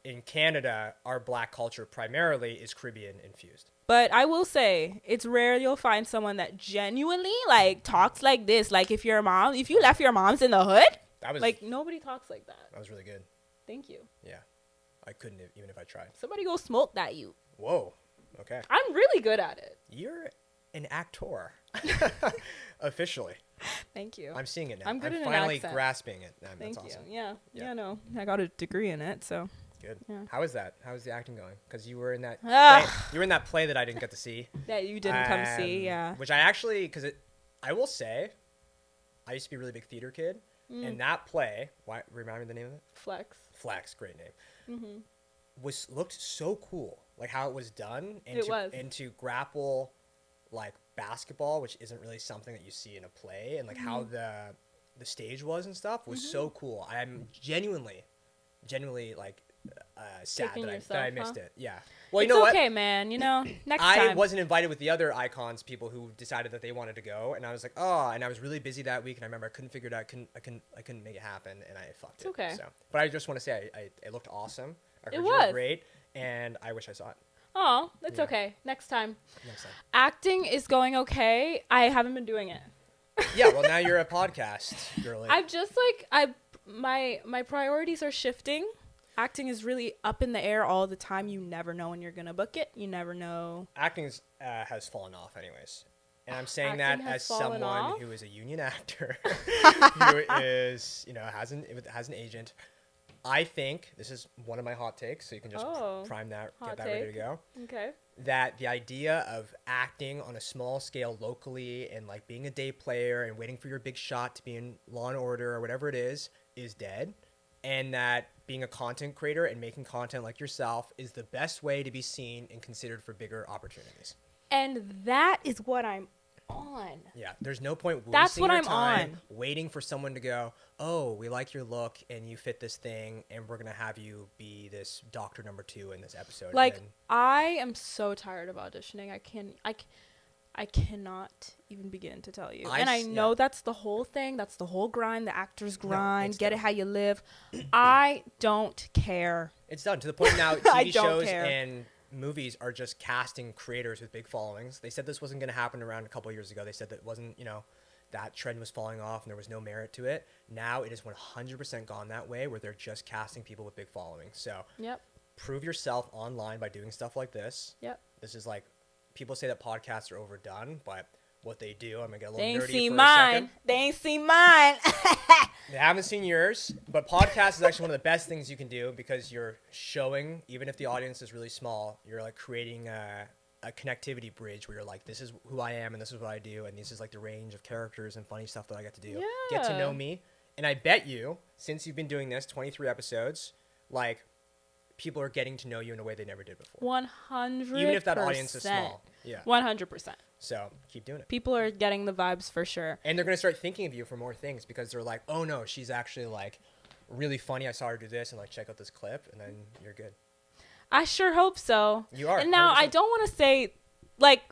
in Canada, our black culture primarily is Caribbean infused. But I will say, it's rare you'll find someone that genuinely like talks like this. Like if you left your moms in the hood, That was like nobody talks like that. that was really good. Thank you. Yeah, I couldn't even if I tried. Somebody go smoke that you. Whoa. Okay, I'm really good at it. you're an actor, officially. Thank you. I'm seeing it now. I'm good in an finally accent. grasping it. That's Thank awesome. you. Yeah. Yeah. Yeah. No, I got a degree in it, so. Good. Yeah. How is that? How is the acting going? Because you were in that. Ah. Play, you were in that play that I didn't get to see. That you didn't come see. Yeah. Which I actually, I will say, I used to be a really big theater kid, Mm. and that play, remind me the name of it? Flex. Flex, great name. Mm-hmm. Looked so cool, like how it was done, and It was. and to grapple, like basketball, which isn't really something that you see in a play, and like how Mm-hmm. the stage was and stuff was so cool. I'm genuinely like sad Kicking that yourself, I missed huh? it. Yeah. Well, you It's know okay, what? man. You know, next I time. wasn't invited with the other icons, people who decided that they wanted to go, and I was like, oh, and I was really busy that week, and I remember I couldn't figure it out, I couldn't make it happen, and I fucked it. It's okay. So, but I just want to say, it looked awesome. I heard It you was. were great, and I wish I saw it Oh, it's Yeah. okay. Next time. next time. Acting is going okay. I haven't been doing it. Yeah, well, now you're a podcast girly. I've just my priorities are shifting. Acting is really up in the air all the time. You never know when you're gonna book it. You never know. Acting has fallen off, anyways. And I'm saying Acting that has as fallen someone off? who is a union actor, who is, has an agent. I think, this is one of my hot takes, so you can just prime that, hot get that ready to take. go. Okay. That the idea of acting on a small scale locally and like being a day player and waiting for your big shot to be in Law and Order or whatever it is dead. And that being a content creator and making content like yourself is the best way to be seen and considered for bigger opportunities. And that is what I'm on. Yeah, there's no point wasting That's what your I'm time on. waiting for someone to go, oh, we like your look and you fit this thing and we're going to have you be this doctor number 2 in this episode. Like, and then, I am so tired of auditioning. I cannot even begin to tell you. And I know that's the whole thing. That's the whole grind, the actor's grind. Get it how you live. I don't care. it's done to the point now I TV don't shows care. and movies are just casting creators with big followings. They said this wasn't going to happen around a couple of years ago. They said that wasn't, that trend was falling off and there was no merit to it. Now it is 100% gone that way where they're just casting people with big followings. So Yep. prove yourself online by doing stuff like this. Yep. This is like, people say that podcasts are overdone, but what they do, I'm going to get a They little ain't nerdy seen for a mine. second. They ain't seen mine. They haven't seen yours, but podcast is actually one of the best things you can do because you're showing, even if the audience is really small, you're like creating a connectivity bridge where you're like, this is who I am and this is what I do and this is like the range of characters and funny stuff that I get to do. Get to know Yeah. me. And I bet you, since you've been doing this 23 episodes, like people are getting to know you in a way they never did before. 100%. Even if that audience is small. Yeah. 100%. So keep doing it. People are getting the vibes for sure. And they're going to start thinking of you for more things because they're like, oh no, she's actually like really funny. I saw her do this and like check out this clip and then you're good. I sure hope so. You are. And now 100%. I don't want to say, like,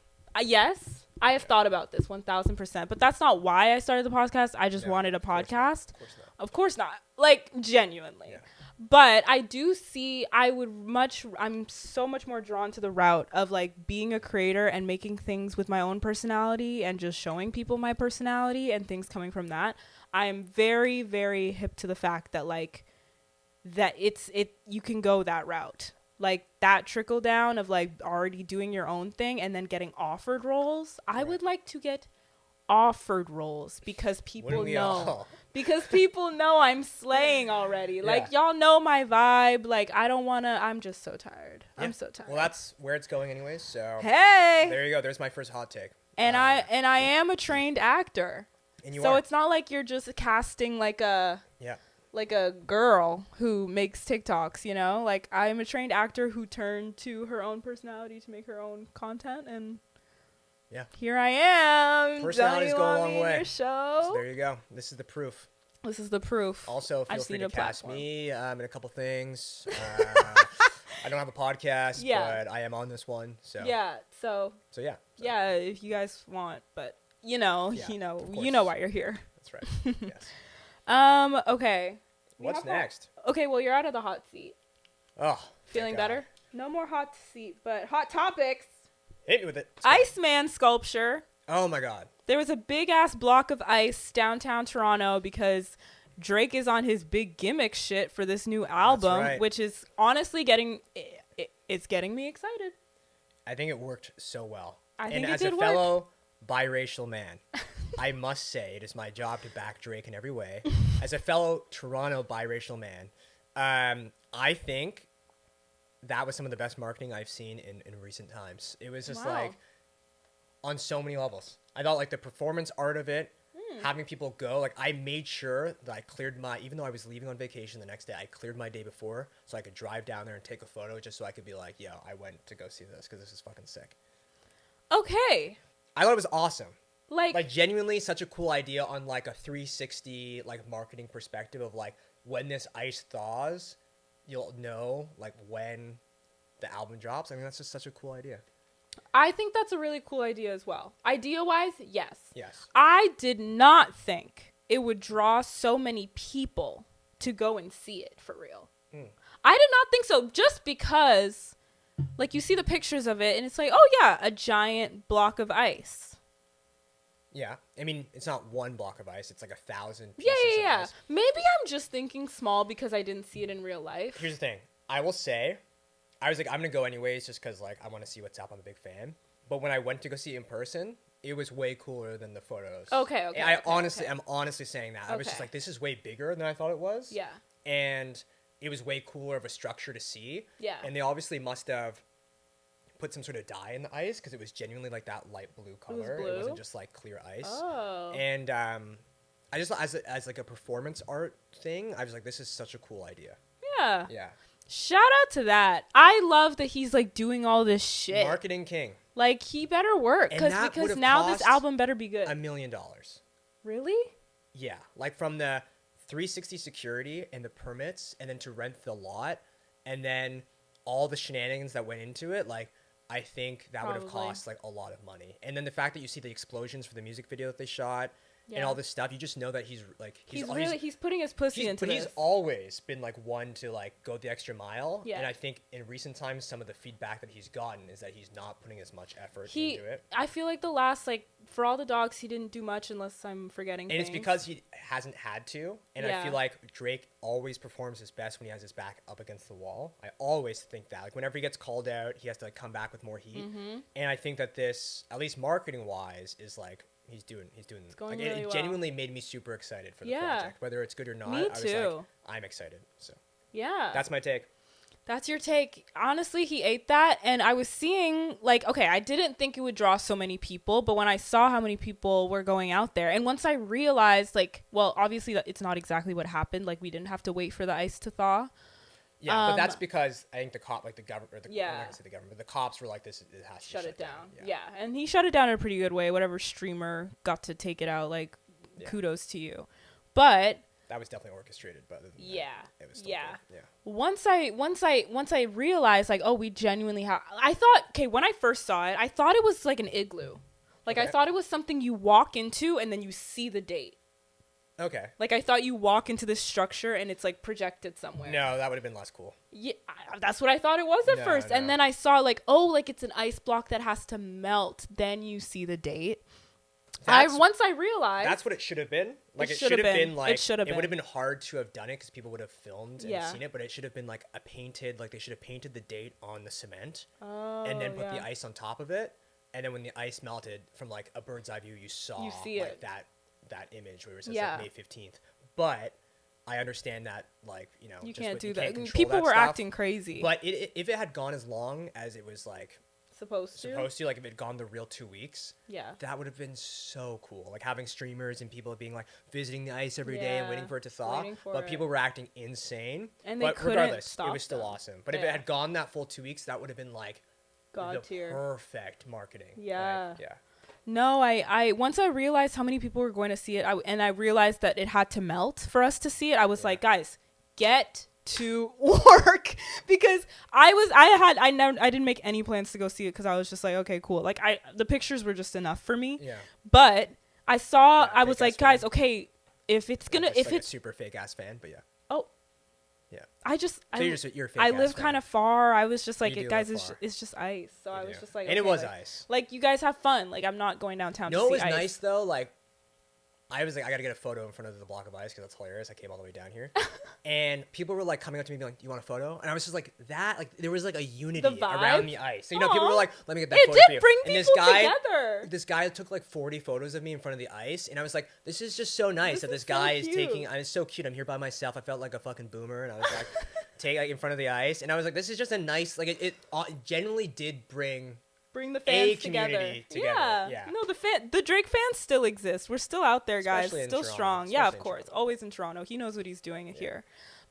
yes, I have thought about this 1,000%, but that's not why I started the podcast. I just No, wanted a of course not. podcast. Of course not. Of course not. Like, genuinely. Yeah. But I do see, I'm so much more drawn to the route of like being a creator and making things with my own personality and just showing people my personality and things coming from that. I am very, very hip to the fact that like, you can go that route. Like that trickle down of like already doing your own thing and then getting offered roles. I would like to get offered roles because people Wouldn't we know. all? Because people know I'm slaying already. Yeah. Like, y'all know my vibe. Like, I don't want to. I'm just so tired. Yeah. I'm so tired. Well, that's where it's going anyways. So hey. there you go. There's my first hot take. And I am a trained actor. And you so are. it's not like you're just casting like a girl who makes TikToks, you know? Like, I'm a trained actor who turned to her own personality to make her own content. And Yeah. here I am. Personalities go a long way. Your show. So there you go. This is the proof. This is the proof. Also, I feel just free need to a cast platform. me in a couple things. I don't have a podcast, Yeah. but I am on this one. So Yeah. So yeah. yeah, if you guys want, but you know Yeah, of course. you know why you're here. That's right. Yes. Okay. What's next? Okay, well, you're out of the hot seat. Oh, Feeling thank God. better? No more hot seat, but hot topics. Hit me with it. Let's go. Iceman sculpture. Oh my God. There was a big ass block of ice downtown Toronto because Drake is on his big gimmick shit for this new album, right. which is honestly getting me excited. I think it worked so well. I and think it as did a work. fellow biracial man, I must say it is my job to back Drake in every way. As a fellow Toronto biracial man, I think that was some of the best marketing I've seen in recent times. It was just Wow. like on so many levels. I thought like the performance art of it, having people go, like I made sure that I cleared even though I was leaving on vacation the next day, I cleared my day before so I could drive down there and take a photo just so I could be like, yo, I went to go see this because this is fucking sick. Okay. I thought it was awesome. Like Like genuinely such a cool idea on like a 360 like marketing perspective of like when this ice thaws, you'll know like when the album drops. I mean, that's just such a cool idea. I think that's a really cool idea as well. Idea-wise, yes. Yes. I did not think it would draw so many people to go and see it for real. I did not think so, just because, like, you see the pictures of it, and it's like, oh, yeah, a giant block of ice. Yeah. I mean, it's not one block of ice. It's like 1,000 pieces of ice. Maybe I'm just thinking small because I didn't see it in real life. Here's the thing. I will say, I was like, I'm going to go anyways just because, like, I want to see what's up. I'm a big fan. But when I went to go see it in person, it was way cooler than the photos. Okay. I'm honestly saying that. I was just like, this is way bigger than I thought it was. Yeah. And it was way cooler of a structure to see. Yeah. And they obviously must have put some sort of dye in the ice because it was genuinely like that light blue color. It was blue? It wasn't just like clear ice. Oh. And I just as like a performance art thing, I was like, this is such a cool idea. Yeah. Yeah. Shout out to that. I love that he's like doing all this shit. Marketing king. Like, he better work because now this album better be good. $1 million. Really? Yeah. Like from the 360 security and the permits, and then to rent the lot, and then all the shenanigans that went into it, like, I think that would have cost like a lot of money. And then the fact that you see the explosions for the music video that they shot and all this stuff, you just know that he's putting his pussy into this. He's always been like one to like go the extra mile. Yeah. And I think in recent times, some of the feedback that he's gotten is that he's not putting as much effort into it. I feel like the last, like, for all the dogs, he didn't do much unless I'm forgetting things. It's because he hasn't had to. And I feel like Drake always performs his best when he has his back up against the wall. I always think that. Like, whenever he gets called out, he has to like come back with more heat. Mm-hmm. And I think that this, at least marketing wise, is like, he's doing it's going like, really it genuinely made me super excited for the project. Whether it's good or not, me I was too. like, I'm excited. So yeah. That's my take. That's your take. Honestly, he ate that. And I was seeing, like, okay, I didn't think it would draw so many people, but when I saw how many people were going out there, and once I realized, like, well, obviously it's not exactly what happened. Like, we didn't have to wait for the ice to thaw. Yeah, but that's because I think the cop, like the government, or the, yeah. I'm not gonna say the government, but the cops were like, this, it has to shut it down. Yeah, and he shut it down in a pretty good way. Whatever streamer got to take it out, like, kudos to you. But that was definitely orchestrated, but other than that, it was still good. Once I realized, like, oh, we genuinely have. I thought, okay, when I first saw it, I thought it was like an igloo. Like, I thought it was something you walk into and then you see the date. Okay. Like, I thought you walk into this structure and it's, like, projected somewhere. No, that would have been less cool. Yeah, that's what I thought it was at first. No. And then I saw, like, oh, like, it's an ice block that has to melt. Then you see the date. Once I realized. That's what it should have been. Like, it should have been, like, it would have been hard to have done it because people would have filmed and seen it, but it should have been, like, they should have painted the date on the cement and then put the ice on top of it. And then when the ice melted, from, like, a bird's eye view, you see like, that image where it says like May 15th. But I understand that, like, you know, you just can't do that. People were acting crazy. But if it had gone as long as it was like supposed to, like if it had gone the real 2 weeks, that would have been so cool. Like having streamers and people being like visiting the ice every day and waiting for it to thaw. But people were acting insane. And they couldn't regardless, stop it was still awesome. But if it had gone that full 2 weeks, that would have been like God tier. Perfect marketing. Yeah. Like, No, I once I realized how many people were going to see it, and I realized that it had to melt for us to see it. I was like, guys, get to work, because I didn't make any plans to go see it because I was just like, okay, cool. Like the pictures were just enough for me. Yeah. But I saw, I was like, guys, okay, if it's a super fake ass fan, but yeah. Oh. Yeah. You're a fake I live kind of far. I was just like, guys, it's just ice. So I was just like, and it was ice. Like, you guys have fun. Like, I'm not going downtown to see ice. No, it was nice though. Like, I was like, I gotta get a photo in front of the block of ice because that's hilarious. I came all the way down here, and people were like coming up to me and being like, "Do you want a photo?" And I was just like, like there was like a unity around the ice. So, you know, people were like, "Let me get that photo for you." It did bring people together. This guy took like 40 photos of me in front of the ice, and I was like, "This is just so nice that this guy is taking." It's so cute. I'm here by myself. I felt like a fucking boomer, and I was like, in front of the ice, and I was like, "This is just a nice." Like it genuinely did bring the fans together. Yeah. No, the Drake fans still exist. We're still out there, guys. Still strong. Yeah, of course. Always in Toronto. He knows what he's doing here.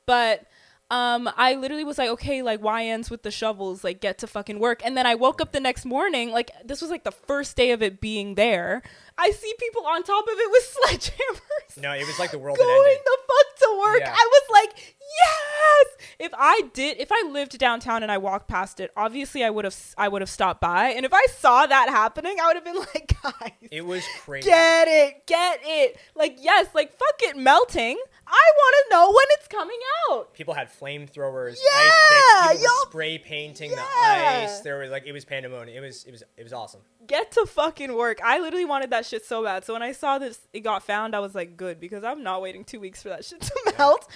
But I literally was like, okay, like, YNs with the shovels, like, get to fucking work. And then I woke up the next morning, like, this was like the first day of it being there. I see people on top of it with sledgehammers. No, it was like the world had ended. Going the fuck to work. Yeah. I was like, yes! if I lived downtown and I walked past it, obviously I would have stopped by. And if I saw that happening, I would have been like, guys, it was crazy. Get it. Like, yes, like, fuck it melting. I want to know when it's coming out. People had flamethrowers, Yeah, ice picks, people were spray painting the ice. There was like, it was pandemonium. It was awesome. Get to fucking work. I literally wanted that shit so bad. So when I saw this, it got found, I was like, good, because I'm not waiting 2 weeks for that shit to melt.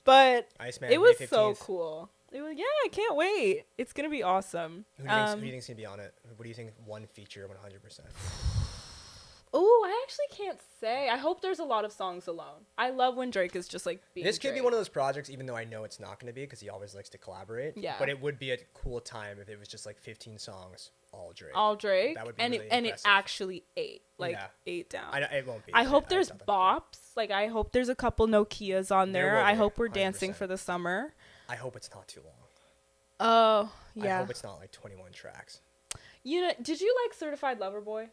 But Iceman, it was May 15th. so cool. It was, I can't wait. It's going to be awesome. Who do you think's going to be on it? What do you think one feature 100%? Oh, I actually can't say. I hope there's a lot of songs alone. I love when Drake is just like being This could Drake. be one of those projects, even though I know it's not going to be because he always likes to collaborate. Yeah. But it would be a cool time if it was just like 15 songs, all Drake. All Drake. That would be and really it impressive. actually ate down. I know, it won't be. I hope there's don't think bops. Like, I hope there's a couple Nokias on There there. will I be, hope we're dancing 100%. for the summer. I hope it's not too long. Oh, I yeah. hope it's not like 21 tracks. You know, did you like Certified Lover Boy?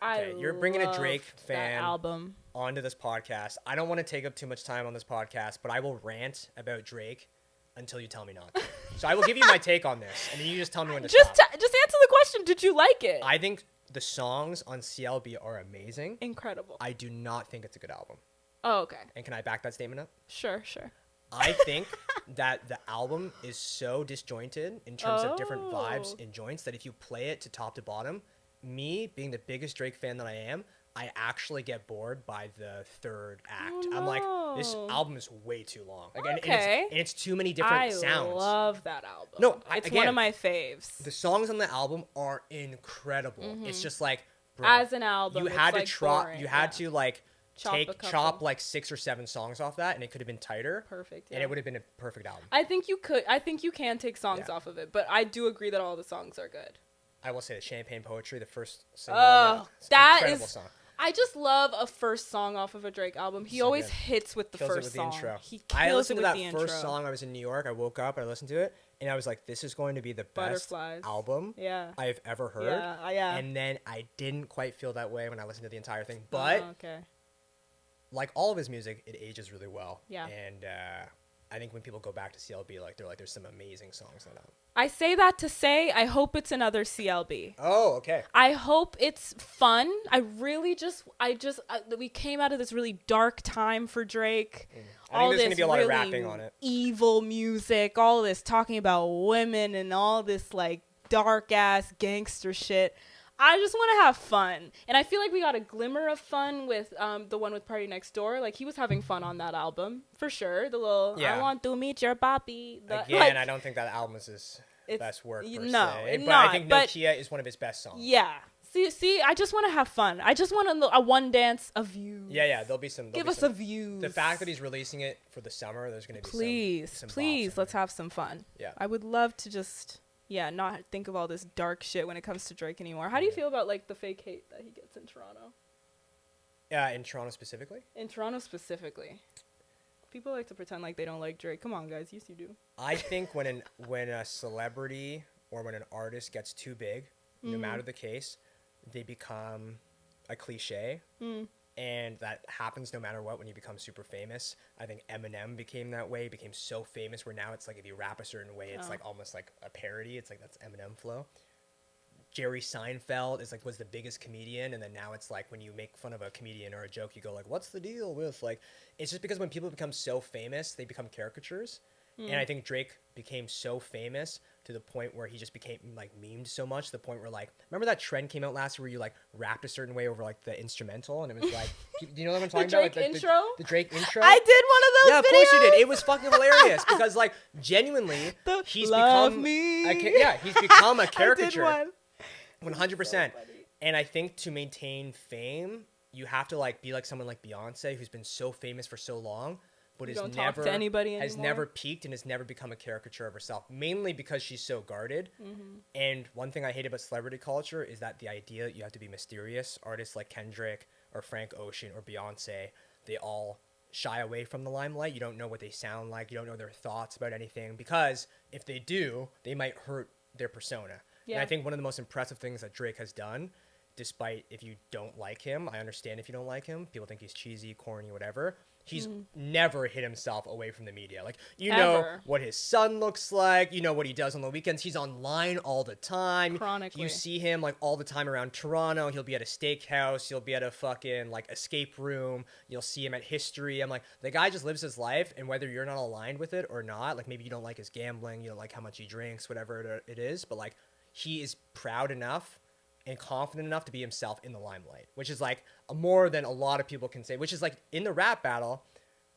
Okay, you're bringing a Drake loved fan that album onto this podcast. I don't want to take up too much time on this podcast, but I will rant about Drake until you tell me not to. So I will give you my take on this, and then you just tell me when to just stop. just answer the question. Did you like it? I think the songs on CLB are amazing. Incredible. I do not think it's a good album. Oh, okay. And can I back that statement up? Sure. I think that the album is so disjointed in terms of different vibes and joints that if you play it to top to bottom, me being the biggest Drake fan that I am, I actually get bored by the third act. Oh, I'm like, this album is way too long. Like, Okay. and it's too many different sounds. I love that album. No, it's again, one of my faves. The songs on the album are incredible. It's just like, bro, As an album, you it's, had to like, try. boring, You had yeah. to like Chop a couple. chop like 6 or 7 songs off that, and it could have been tighter. Perfect. And Yeah. it would have been a perfect album. I think you could. I think you can take songs Yeah. off of it, but I do agree that all the songs are good. I will say the Champagne Poetry, the first single. Oh, it's an that incredible is. song. I just love a first song off of a Drake album. He So always good. hits with the Kills it first with song. the intro. He kills I listened it to with that the intro. first song. I was in New York. I woke up. I listened to it, and I was like, "This is going to be the best Butterflies. album Yeah. I've ever heard." Yeah. And then I didn't quite feel that way when I listened to the entire thing. But okay. like all of his music, it ages really well. Yeah. And I think when people go back to CLB, like they're like, "There's some amazing songs on that." I say that to say I hope it's another CLB. Oh, okay. I hope it's fun. We came out of this really dark time for Drake. I think there's gonna be a lot of rapping on it. Evil music, all this talking about women and all this like dark ass gangster shit. I just want to have fun. And I feel like we got a glimmer of fun with the one with Party Next Door. Like, he was having fun on that album, for sure. The little, Yeah. I want to meet your papi. Again, I don't think that album is his best work, per no, se. it's But I not, think but- Nokia is one of his best songs. Yeah. See, I just want to have fun. I just want a one dance of views. Yeah, there'll be some. Give us a view. The fact that he's releasing it for the summer, there's going to be Please, some please, bops in let's there. have some fun. Yeah. I would love to just, not think of all this dark shit when it comes to Drake anymore. How do you feel about, like, the fake hate that he gets in Toronto? Yeah, in Toronto specifically. In Toronto specifically. People like to pretend like they don't like Drake. Come on, guys. Yes, you do. I think when a celebrity or when an artist gets too big, no matter the case, they become a cliche. And that happens no matter what when you become super famous. I think Eminem became that way. He became so famous where now it's like if you rap a certain way, it's like almost like a parody. It's like that's Eminem flow. Jerry Seinfeld was the biggest comedian, and then now it's like when you make fun of a comedian or a joke, you go like, what's the deal with, like, it's just because when people become so famous, they become caricatures. And I think Drake became so famous to the point where he just became like memed so much, to the point where, like, remember that trend came out last year where you like rapped a certain way over like the instrumental, and it was like, do you know what I'm talking The Drake about? Like, intro? The Drake intro? I did one of those Yeah, of videos. course you did. It was fucking hilarious because, like, genuinely, he's Love become me. he's become a I did caricature. one. 100%. So funny. And I think to maintain fame, you have to like be like someone like Beyonce, who's been so famous for so long, but You has don't talk never to anybody has anymore? never peaked and has never become a caricature of herself. Mainly because she's so guarded. And one thing I hate about celebrity culture is that the idea that you have to be mysterious. Artists like Kendrick or Frank Ocean or Beyonce, they all shy away from the limelight. You don't know what they sound like. You don't know their thoughts about anything, because if they do, they might hurt their persona. Yeah. And I think one of the most impressive things that Drake has done, despite if you don't like him, I understand if you don't like him, people think he's cheesy, corny, whatever, He's never hid himself away from the media. Like, you Ever. know what his son looks like. You know what he does on the weekends. He's online all the time. Chronically. You see him, like, all the time around Toronto. He'll be at a steakhouse. He'll be at a fucking, like, escape room. You'll see him at History. I'm like, the guy just lives his life, and whether you're not aligned with it or not, like, maybe you don't like his gambling, you don't like how much he drinks, whatever it is, but, like, he is proud enough and confident enough to be himself in the limelight, which is like more than a lot of people can say, which is like in the rap battle,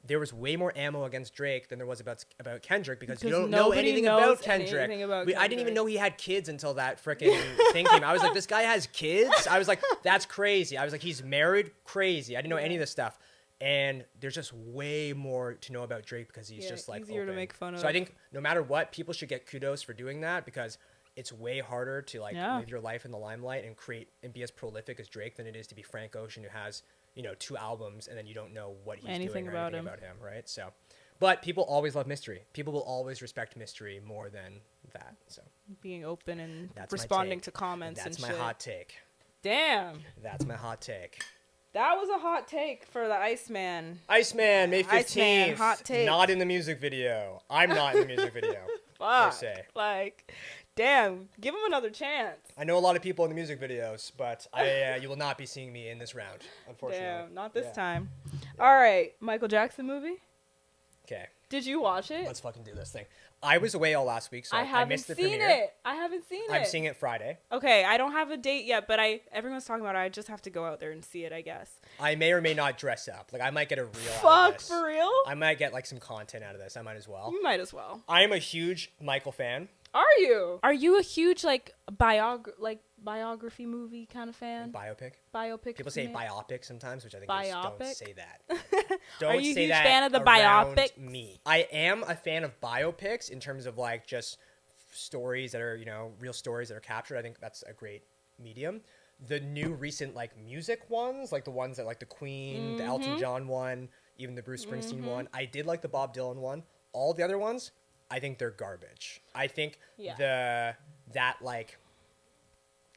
there was way more ammo against Drake than there was about Kendrick because you don't know anything about Kendrick. I didn't even know he had kids until that freaking thing came. I was like, this guy has kids? I was like, that's crazy. I was like, he's married? Crazy. I didn't know any of this stuff. And there's just way more to know about Drake because he's just like easier open. to make fun of. So I think no matter what, people should get kudos for doing that because it's way harder to like live your life in the limelight and create and be as prolific as Drake than it is to be Frank Ocean, who has, 2 albums and then you don't know what he's doing or anything about him, right? So, but people always love mystery. People will always respect mystery more than that. So being open and responding to comments. That's and my shit. hot take. Damn. That's my hot take. That was a hot take for the Iceman. Iceman, May 15th. Iceman, hot take. Not in the music video. I'm not in the music video. Fuck. Per se. Like, damn, give him another chance. I know a lot of people in the music videos, but you will not be seeing me in this round, unfortunately. Damn, not this time. All right, Michael Jackson movie? Okay. Did you watch it? Let's fucking do this thing. I was away all last week, so I missed the premiere. I haven't seen it. I'm seeing it Friday. Okay, I don't have a date yet, but everyone's talking about it. I just have to go out there and see it, I guess. I may or may not dress up. Like, I might get a reel out of Fuck, this. I real? I might get, like, some content out of this. I might as well. You might as well. I'm a huge Michael fan. Are you? Are you a huge, biography movie kind of fan? Biopic? People say biopic sometimes, which I think Biopic? don't say that. Don't Are you a say huge that fan of the around biopics? me. I am a fan of biopics in terms of, like, just stories that are, real stories that are captured. I think that's a great medium. The new recent, like, music ones, like the ones that, like, the Queen, the Elton John one, even the Bruce Springsteen one. I did like the Bob Dylan one. All the other ones, I think they're garbage. I think that like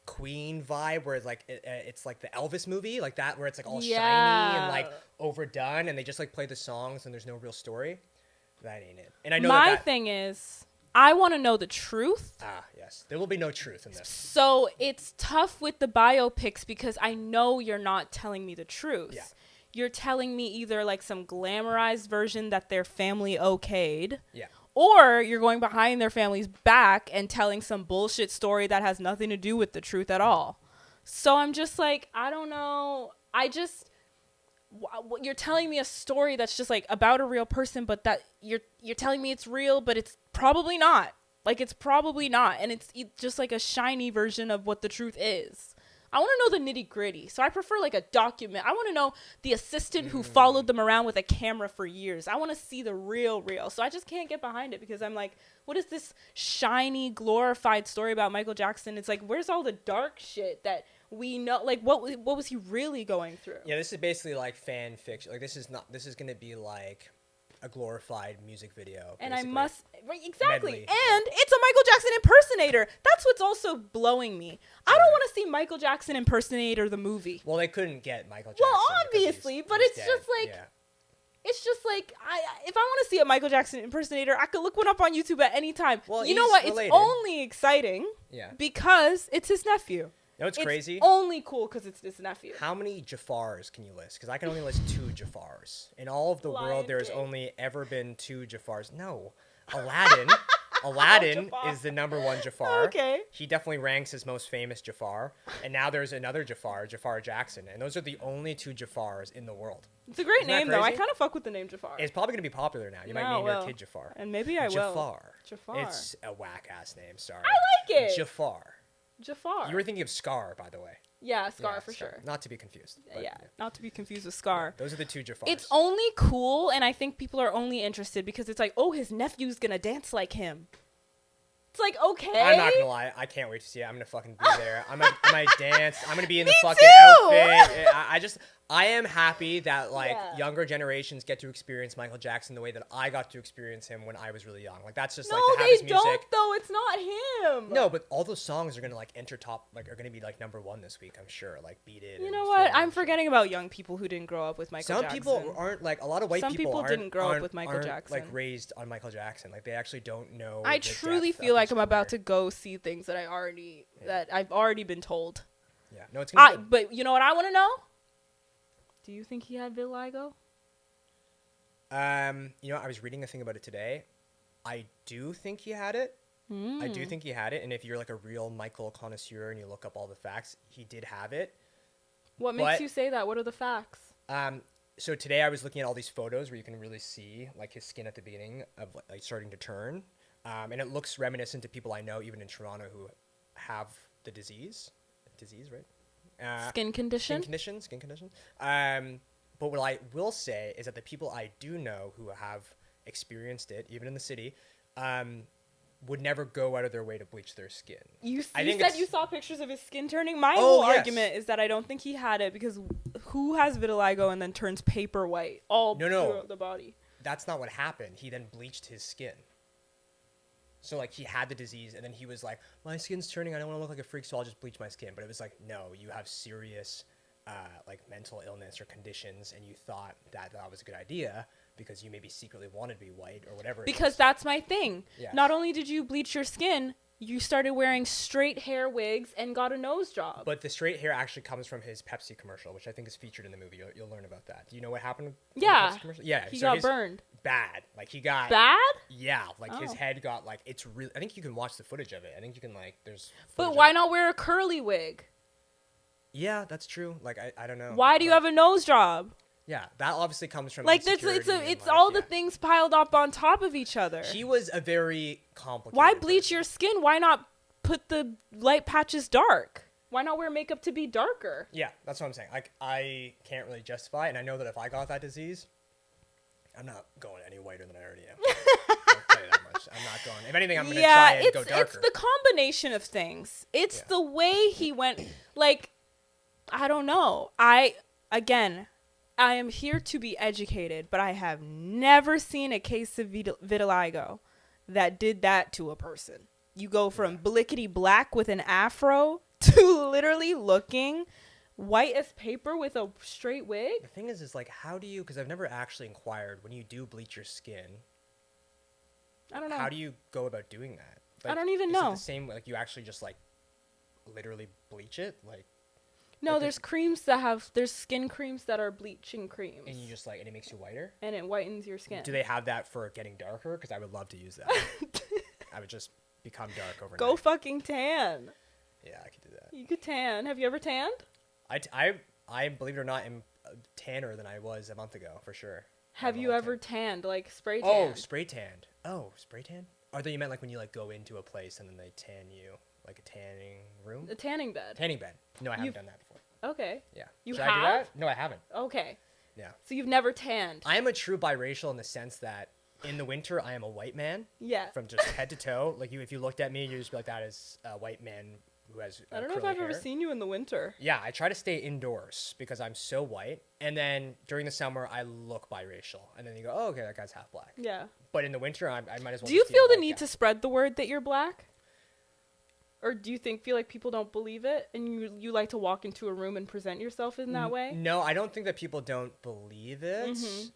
Queen vibe where it's like it's like the Elvis movie, like that, where it's like all shiny and like overdone, and they just like play the songs and there's no real story. That ain't it. And I know my thing is, I want to know the truth. Ah, yes, there will be no truth in this. So it's tough with the biopics because I know you're not telling me the truth. Yeah. You're telling me either like some glamorized version that their family okayed. Yeah. Or you're going behind their family's back and telling some bullshit story that has nothing to do with the truth at all. So I'm just like, I don't know. You're telling me a story that's just like about a real person, but that you're telling me it's real, but it's probably not. Like, it's probably not. And it's just like a shiny version of what the truth is. I want to know the nitty gritty. So I prefer like a document. I want to know the assistant who followed them around with a camera for years. I want to see the real. So I just can't get behind it because I'm like, what is this shiny, glorified story about Michael Jackson? It's like, where's all the dark shit that we know? Like, what was he really going through? Yeah, this is basically like fan fiction. Like, this is going to be like a glorified music video. And basically. Exactly. Medley. And it's a Michael Jackson impersonator. That's what's also blowing me. I don't want to see Michael Jackson impersonator the movie. Well, they couldn't get Michael Jackson. Well, obviously, but it's dead. just like, it's just like, if I want to see a Michael Jackson impersonator, I could look one up on YouTube at any time. Well, you know what? Related. It's only exciting because it's his nephew. You know what's crazy? It's only cool because it's his nephew. How many Jafars can you list? Because I can only list 2 Jafars. In all of the world, there's only ever been 2 Jafars. No. Aladdin. Aladdin is the number 1 Jafar. Okay. He definitely ranks as most famous Jafar. And now there's another Jafar, Jafar Jackson. And those are the only 2 Jafars in the world. It's a great name, though. I kind of fuck with the name Jafar. It's probably going to be popular now. You might name your kid Jafar. And maybe I will. Jafar. It's a whack-ass name, sorry. I like it. Jafar. You were thinking of Scar, by the way. Yeah, Scar for sure. Not to be confused. Not to be confused with Scar. Those are the 2 Jafars. It's only cool, and I think people are only interested because it's like, oh, his nephew's gonna dance like him. It's like, okay. I'm not gonna lie, I can't wait to see it. I'm gonna fucking be there. I might dance. I'm gonna be in the fucking outfit. I am happy that younger generations get to experience Michael Jackson the way that I got to experience him when I was really young. Like that's just like to have his music. No, they don't though. It's not him. No, but all those songs are gonna enter top, are gonna be number one this week. I'm sure. Like Beat It. You know what? I'm forgetting about young people who didn't grow up with Michael Jackson. Some people aren't a lot of white people. Some people didn't grow up with Michael Jackson. Raised on Michael Jackson. Like they actually don't know. I truly feel like I'm about to go see things that I've already been told. Yeah. No, it's gonna be good. But you know what I want to know? Do you think he had vitiligo? I was reading a thing about it today. I do think he had it. I do think he had it. And if you're like a real Michael connoisseur and you look up all the facts, he did have it. What makes you say that? What are the facts? So today I was looking at all these photos where you can really see like his skin at the beginning of like starting to turn. And it looks reminiscent to people I know, even in Toronto, who have the disease, right? Skin condition. But what I will say is that the people I do know who have experienced it, even in the city, would never go out of their way to bleach their skin. You said you saw pictures of his skin turning? My whole argument is that I don't think he had it because who has vitiligo and then turns paper white throughout the body? That's not what happened. He then bleached his skin. So, like, he had the disease, and then he was like, my skin's turning, I don't want to look like a freak, so I'll just bleach my skin. But it was like, no, you have serious, mental illness or conditions, and you thought that was a good idea because you maybe secretly wanted to be white or whatever. Because that's my thing. Yeah. Not only did you bleach your skin, you started wearing straight hair wigs and got a nose job. But the straight hair actually comes from his Pepsi commercial, which I think is featured in the movie. You'll learn about that. Do you know what happened? Yeah. In the Pepsi commercial? Yeah. He got burned. Bad. Like he got bad. Yeah. Like his head got it's really. I think you can watch the footage of it. I think you can there's. But why not wear a curly wig? Yeah, that's true. Like I don't know. Why do you have a nose job? Yeah, that obviously comes from it's all the things piled up on top of each other. He was a very complicated. Why bleach your skin? Why not put the light patches dark? Why not wear makeup to be darker? Yeah, that's what I'm saying. Like I can't really justify it, and I know that if I got that disease, I'm not going any whiter than I already am. I'll tell you that much. I'm not going. If anything, I'm going to try and go darker. It's the combination of things. It's the way he went. Like, I don't know. I am here to be educated, but I have never seen a case of vitiligo that did that to a person. You go from blickety black with an afro to literally looking white as paper with a straight wig. The thing is like, how do you, because I've never actually inquired, when you do bleach your skin, I don't know. How do you go about doing that? I don't even know. Is it the same, like you actually just literally bleach it? No, there's skin creams that are bleaching creams. And you just and it makes you whiter? And it whitens your skin. Do they have that for getting darker? Because I would love to use that. I would just become dark overnight. Go fucking tan. Yeah, I could do that. You could tan. Have you ever tanned? I believe it or not, am tanner than I was a month ago, for sure. Have you ever tanned, spray tan? Oh, spray tanned. Oh, spray tan? I thought you meant when you go into a place and then they tan you. Like a tanning room? A tanning bed. Tanning bed. No, I haven't done that before. Okay. Yeah. Should I do that? No, I haven't. Okay. Yeah. So you've never tanned. I am a true biracial in the sense that in the winter I am a white man. Yeah. From just head to toe. If you looked at me, you'd just be like, that is a white man who has I don't know if I've ever seen you in the winter. Yeah, I try to stay indoors because I'm so white. And then during the summer, I look biracial. And then you go, oh, okay, that guy's half black. Yeah. But in the winter, I might as well. Do you feel the need to spread the word that you're black? Or do you feel like people don't believe it and you like to walk into a room and present yourself in that way? No, I don't think that people don't believe it. Mm-hmm.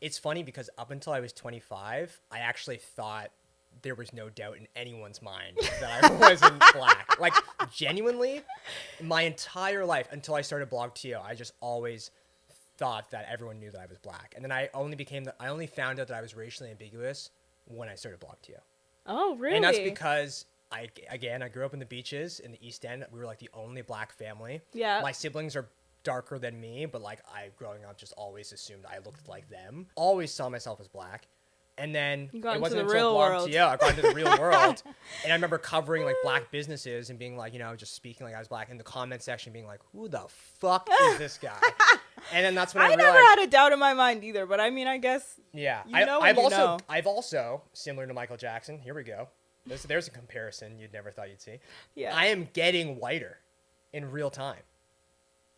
It's funny because up until I was 25, I actually thought there was no doubt in anyone's mind that I wasn't black. Genuinely, my entire life until I started Blog TO, I just always thought that everyone knew that I was black. And then I only found out that I was racially ambiguous when I started Blog TO. Oh, really? And that's because I grew up in the beaches in the East End. We were the only black family. Yeah. My siblings are darker than me, but I growing up just always assumed I looked like them. Always saw myself as black. And then it wasn't until Blog TO I got into the real world. And I remember covering black businesses and being just speaking like I was black in the comment section, being like, who the fuck is this guy? And then that's when I realized. I never had a doubt in my mind either, but I mean, I guess. Yeah. I've also, similar to Michael Jackson, here we go. There's a comparison you'd never thought you'd see. Yeah. I am getting whiter in real time.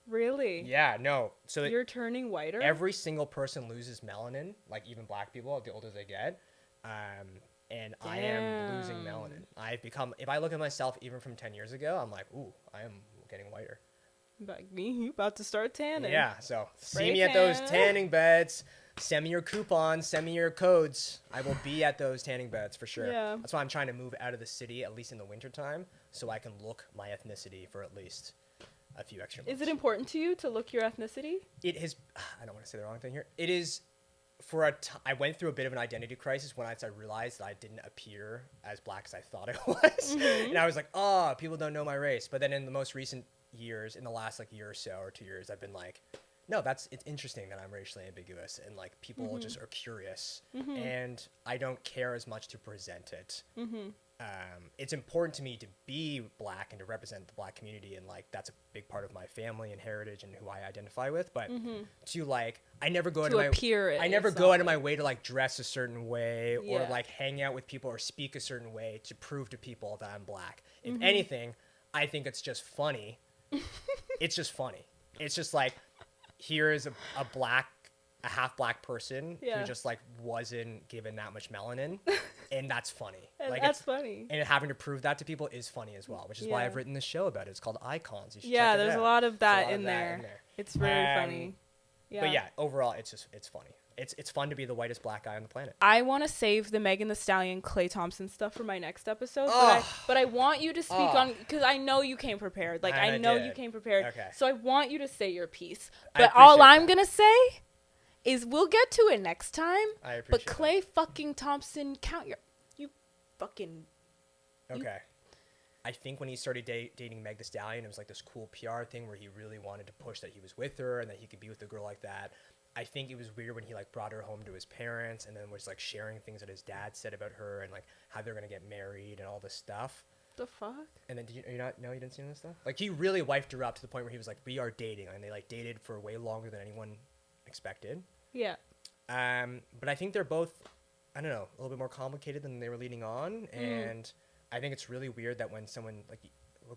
Really? Yeah, no. So you're turning whiter? Every single person loses melanin, like even black people, the older they get. And I am losing melanin. If I look at myself even from 10 years ago, I'm like, ooh, I am getting whiter. Like me, you about to start tanning. Yeah, so see me at those tanning beds. Send me your coupons, send me your codes. I will be at those tanning beds for sure. Yeah. That's why I'm trying to move out of the city, at least in the wintertime, so I can look my ethnicity for at least a few extra months. Is it important to you to look your ethnicity? It is. I don't want to say the wrong thing here. It is. I went through a bit of an identity crisis when I realized that I didn't appear as black as I thought I was. And I was like, oh, people don't know my race. But then in the most recent years, in the last like year or so or 2 years, I've been like, no, it's interesting that I'm racially ambiguous and like people just are curious and I don't care as much to present it. It's important to me to be black and to represent the black community, and like that's a big part of my family and heritage and who I identify with. But to like, I never go out of my way to like dress a certain way or like hang out with people or speak a certain way to prove to people that I'm black. If anything, I think it's just funny. It's just funny. It's just like, here is a half black person who just like wasn't given that much melanin, and that's funny. Like that's funny. And having to prove that to people is funny as well, which is why I've written this show about it. It's called Icons. You should check it there's out. a lot of that in there. It's very funny. Yeah. But yeah, overall, it's funny. It's fun to be the whitest black guy on the planet. I want to save the Megan Thee Stallion, Klay Thompson stuff for my next episode, but I want you to speak on, because I know you came prepared. Like I know you came prepared. Okay. So I want you to say your piece. But all I'm gonna say is we'll get to it next time. I appreciate But Klay fucking Thompson, you fucking. Okay. I think when he started dating Meg Thee Stallion, it was like this cool PR thing where he really wanted to push that he was with her and that he could be with a girl like that. I think it was weird when he like brought her home to his parents and then was like sharing things that his dad said about her and like how they're gonna get married and all this stuff. The fuck? And then you didn't see this stuff? Like he really wifed her up to the point where he was like, we are dating, and they like dated for way longer than anyone expected. Yeah. But I think they're both, I don't know, a little bit more complicated than they were leading on, and I think it's really weird that when someone like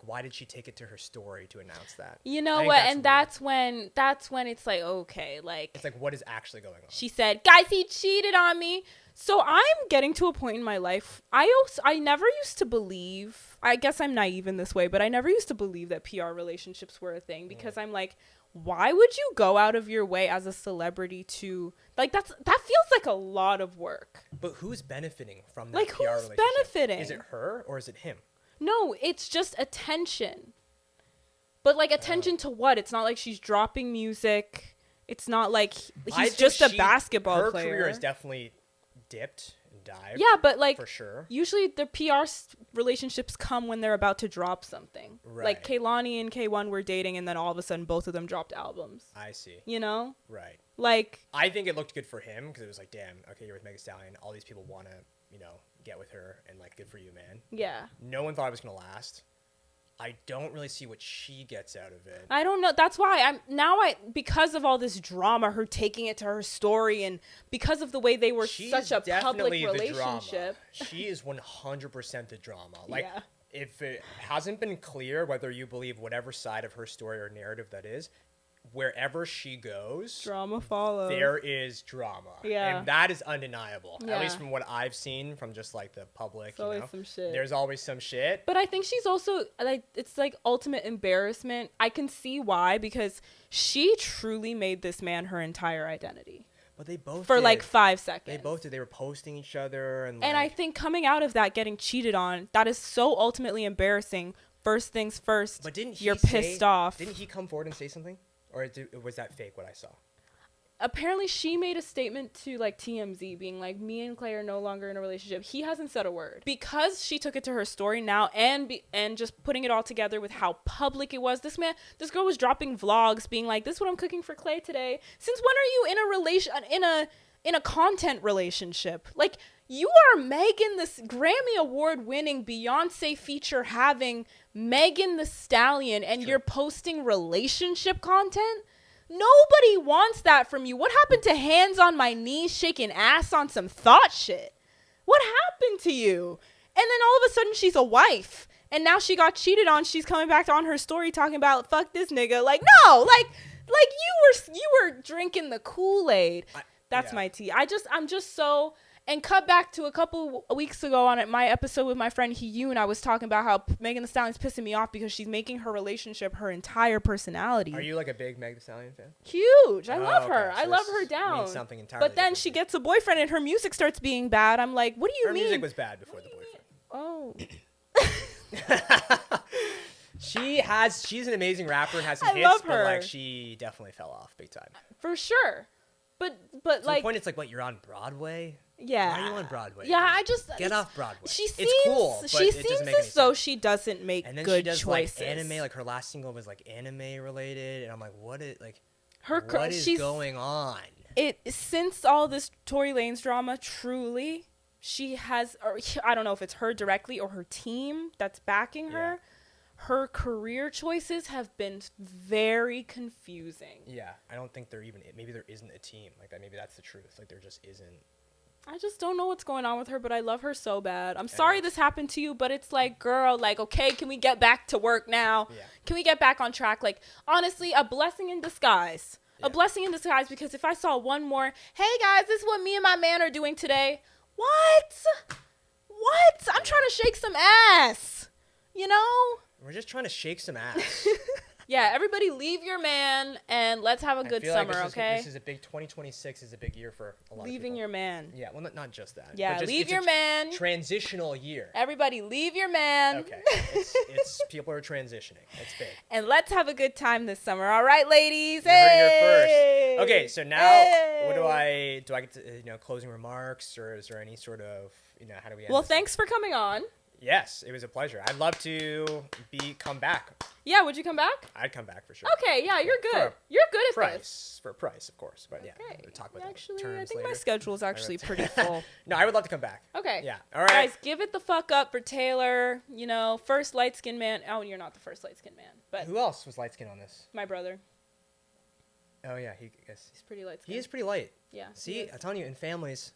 why did she take it to her story to announce that? You know what? And that's when it's like, okay, like it's like, what is actually going on? She said, guys, he cheated on me. So I'm getting to a point in my life. I never used to believe, I guess I'm naive in this way, but I never used to believe that PR relationships were a thing, because I'm like, why would you go out of your way as a celebrity to like that feels like a lot of work. But who's benefiting from that like PR relationship? Who's benefiting? Is it her or is it him? No, it's just attention. But like attention to what? It's not like she's dropping music. It's not like he's just a basketball player. Her career has definitely dipped and dived. Yeah, but like for sure. Usually the PR relationships come when they're about to drop something. Right. Like Kehlani and K1 were dating, and then all of a sudden both of them dropped albums. I see. You know? Right. Like I think it looked good for him because it was like, damn, okay, you're with Meg Thee Stallion. All these people want to, get with her, and like, good for you, man. Yeah. No one thought it was gonna last. I don't really see what she gets out of it. I don't know. That's why because of all this drama, her taking it to her story, and because of the way they were such a public relationship. She is 100% the drama. Like, if it hasn't been clear whether you believe whatever side of her story or narrative that is, wherever she goes, drama follows. There is drama. Yeah. And that is undeniable. Yeah. At least from what I've seen from just like the public, some shit. There's always some shit. But I think she's also like, it's like ultimate embarrassment. I can see why, because she truly made this man her entire identity. But they both for did. Like 5 seconds. They both did. They were posting each other, and I think coming out of that, getting cheated on, that is so ultimately embarrassing. First things first. But didn't he you're pissed off? Didn't he come forward and say something? Or was that fake, what I saw? Apparently, she made a statement to, like, TMZ, being like, me and Klay are no longer in a relationship. He hasn't said a word. Because she took it to her story now, and just putting it all together with how public it was, this girl was dropping vlogs, being like, this is what I'm cooking for Klay today. Since when are you in a content relationship? Like, you are Megan, this Grammy Award-winning, Beyonce feature-having Megan Thee Stallion, and you're posting relationship content? Nobody wants that from you. What happened to hands on my knees, shaking ass on some thought shit? What happened to you? And then all of a sudden, she's a wife. And now she got cheated on. She's coming back on her story talking about fuck this nigga. Like, no, like you were drinking the Kool-Aid. That's my tea. I'm just so. And cut back to a couple weeks ago on my episode with my friend Hiyun, I was talking about how Megan Thee Stallion's pissing me off because she's making her relationship her entire personality. Are you like a big Megan Thee Stallion fan? Huge. I love her. So I love her down. Means something entirely but then she gets a boyfriend and her music starts being bad. I'm like, what do you mean? Her music was bad before the boyfriend. Oh. She's an amazing rapper and has some hits, love her. but like she definitely fell off big time. For sure. But to like the point it's like, what, you're on Broadway? Yeah. Why are you on Broadway? Yeah, I just get off Broadway. It's cool, but she it seems doesn't make any as though sense. she doesn't make and then good she does choices. like anime, like her last single was like anime related, and I'm like, what is she's going on? Since all this Tory Lanez drama, truly, she has, or I don't know if it's her directly or her team that's backing her. Her career choices have been very confusing. Yeah, I don't think maybe there isn't a team like that. Maybe that's the truth. Like there just isn't. I just don't know what's going on with her, but I love her so bad. I'm sorry this happened to you, but it's like, girl, like, okay, can we get back to work now? Yeah. Can we get back on track? Like, honestly, a blessing in disguise. Yeah. A blessing in disguise, because if I saw one more, hey guys, this is what me and my man are doing today. What? I'm trying to shake some ass. You know? We're just trying to shake some ass. Yeah, everybody leave your man and let's have a good summer, okay? This is a big 2026 is a big year for a lot of people. Leaving your man. Yeah, well, not just that. Yeah, but leave your man. Transitional year. Everybody leave your man. Okay. It's people are transitioning. It's big. And let's have a good time this summer. All right, ladies. You heard it here first. Okay, so now what do I get to, closing remarks, or is there any sort of, how do we end Well, this thanks for coming on. Yes, it was a pleasure. I'd love to come back. Yeah, would you come back? I'd come back for sure. Okay, yeah, you're good. For a you're good at this. For a price, of course. But yeah, Okay. we'll talk about Actually, terms I think later. my schedule's actually pretty full. No, I would love to come back. Okay. Yeah. All right. Guys, give it the fuck up for Taylor. First light-skinned man. Oh, you're not the first light-skinned man, but Who else was light skinned on this? my brother. Oh yeah, He's pretty light-skinned. he is pretty light. Yeah. See, I'm telling you, in families,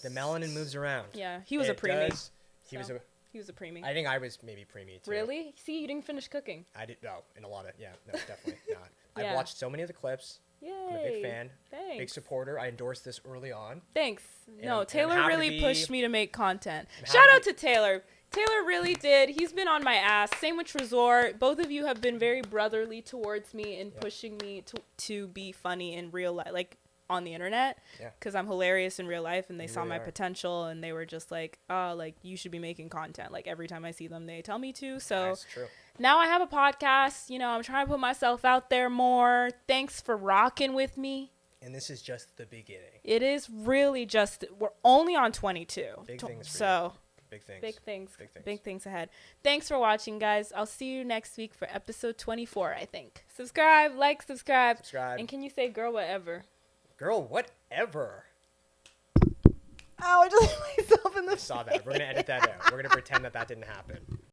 the melanin moves around. Yeah, he was a preemie. He was a. He was a preemie. I think I was maybe preemie too. Really? See, you didn't finish cooking. I did. No, in a lot of definitely not. Yeah. I've watched so many of the clips. Yay. I'm a big fan. Thanks. Big supporter. I endorsed this early on. Thanks. And No, I'm Taylor happy to really be- pushed me to make content. I'm Shout happy out to Taylor. Taylor really did. He's been on my ass. Same with Resort. Both of you have been very brotherly towards me and pushing me to be funny in real life, like on the internet, because I'm hilarious in real life, and they saw really my are. potential, and they were just like, oh, like, you should be making content. Like, every time I see them, they tell me to. So That's true. now I have a podcast. I'm trying to put myself out there more. Thanks for rocking with me. And this is just the beginning. It is really just, we're only on 22. Big things for So Big things. big things. Big things. Big things ahead. Thanks for watching, guys. I'll see you next week for episode 24, I think. Subscribe, subscribe. And can you say girl whatever? Girl, whatever. Ow, I just hit myself in the I saw that. We're going to edit that out. We're going to pretend that didn't happen.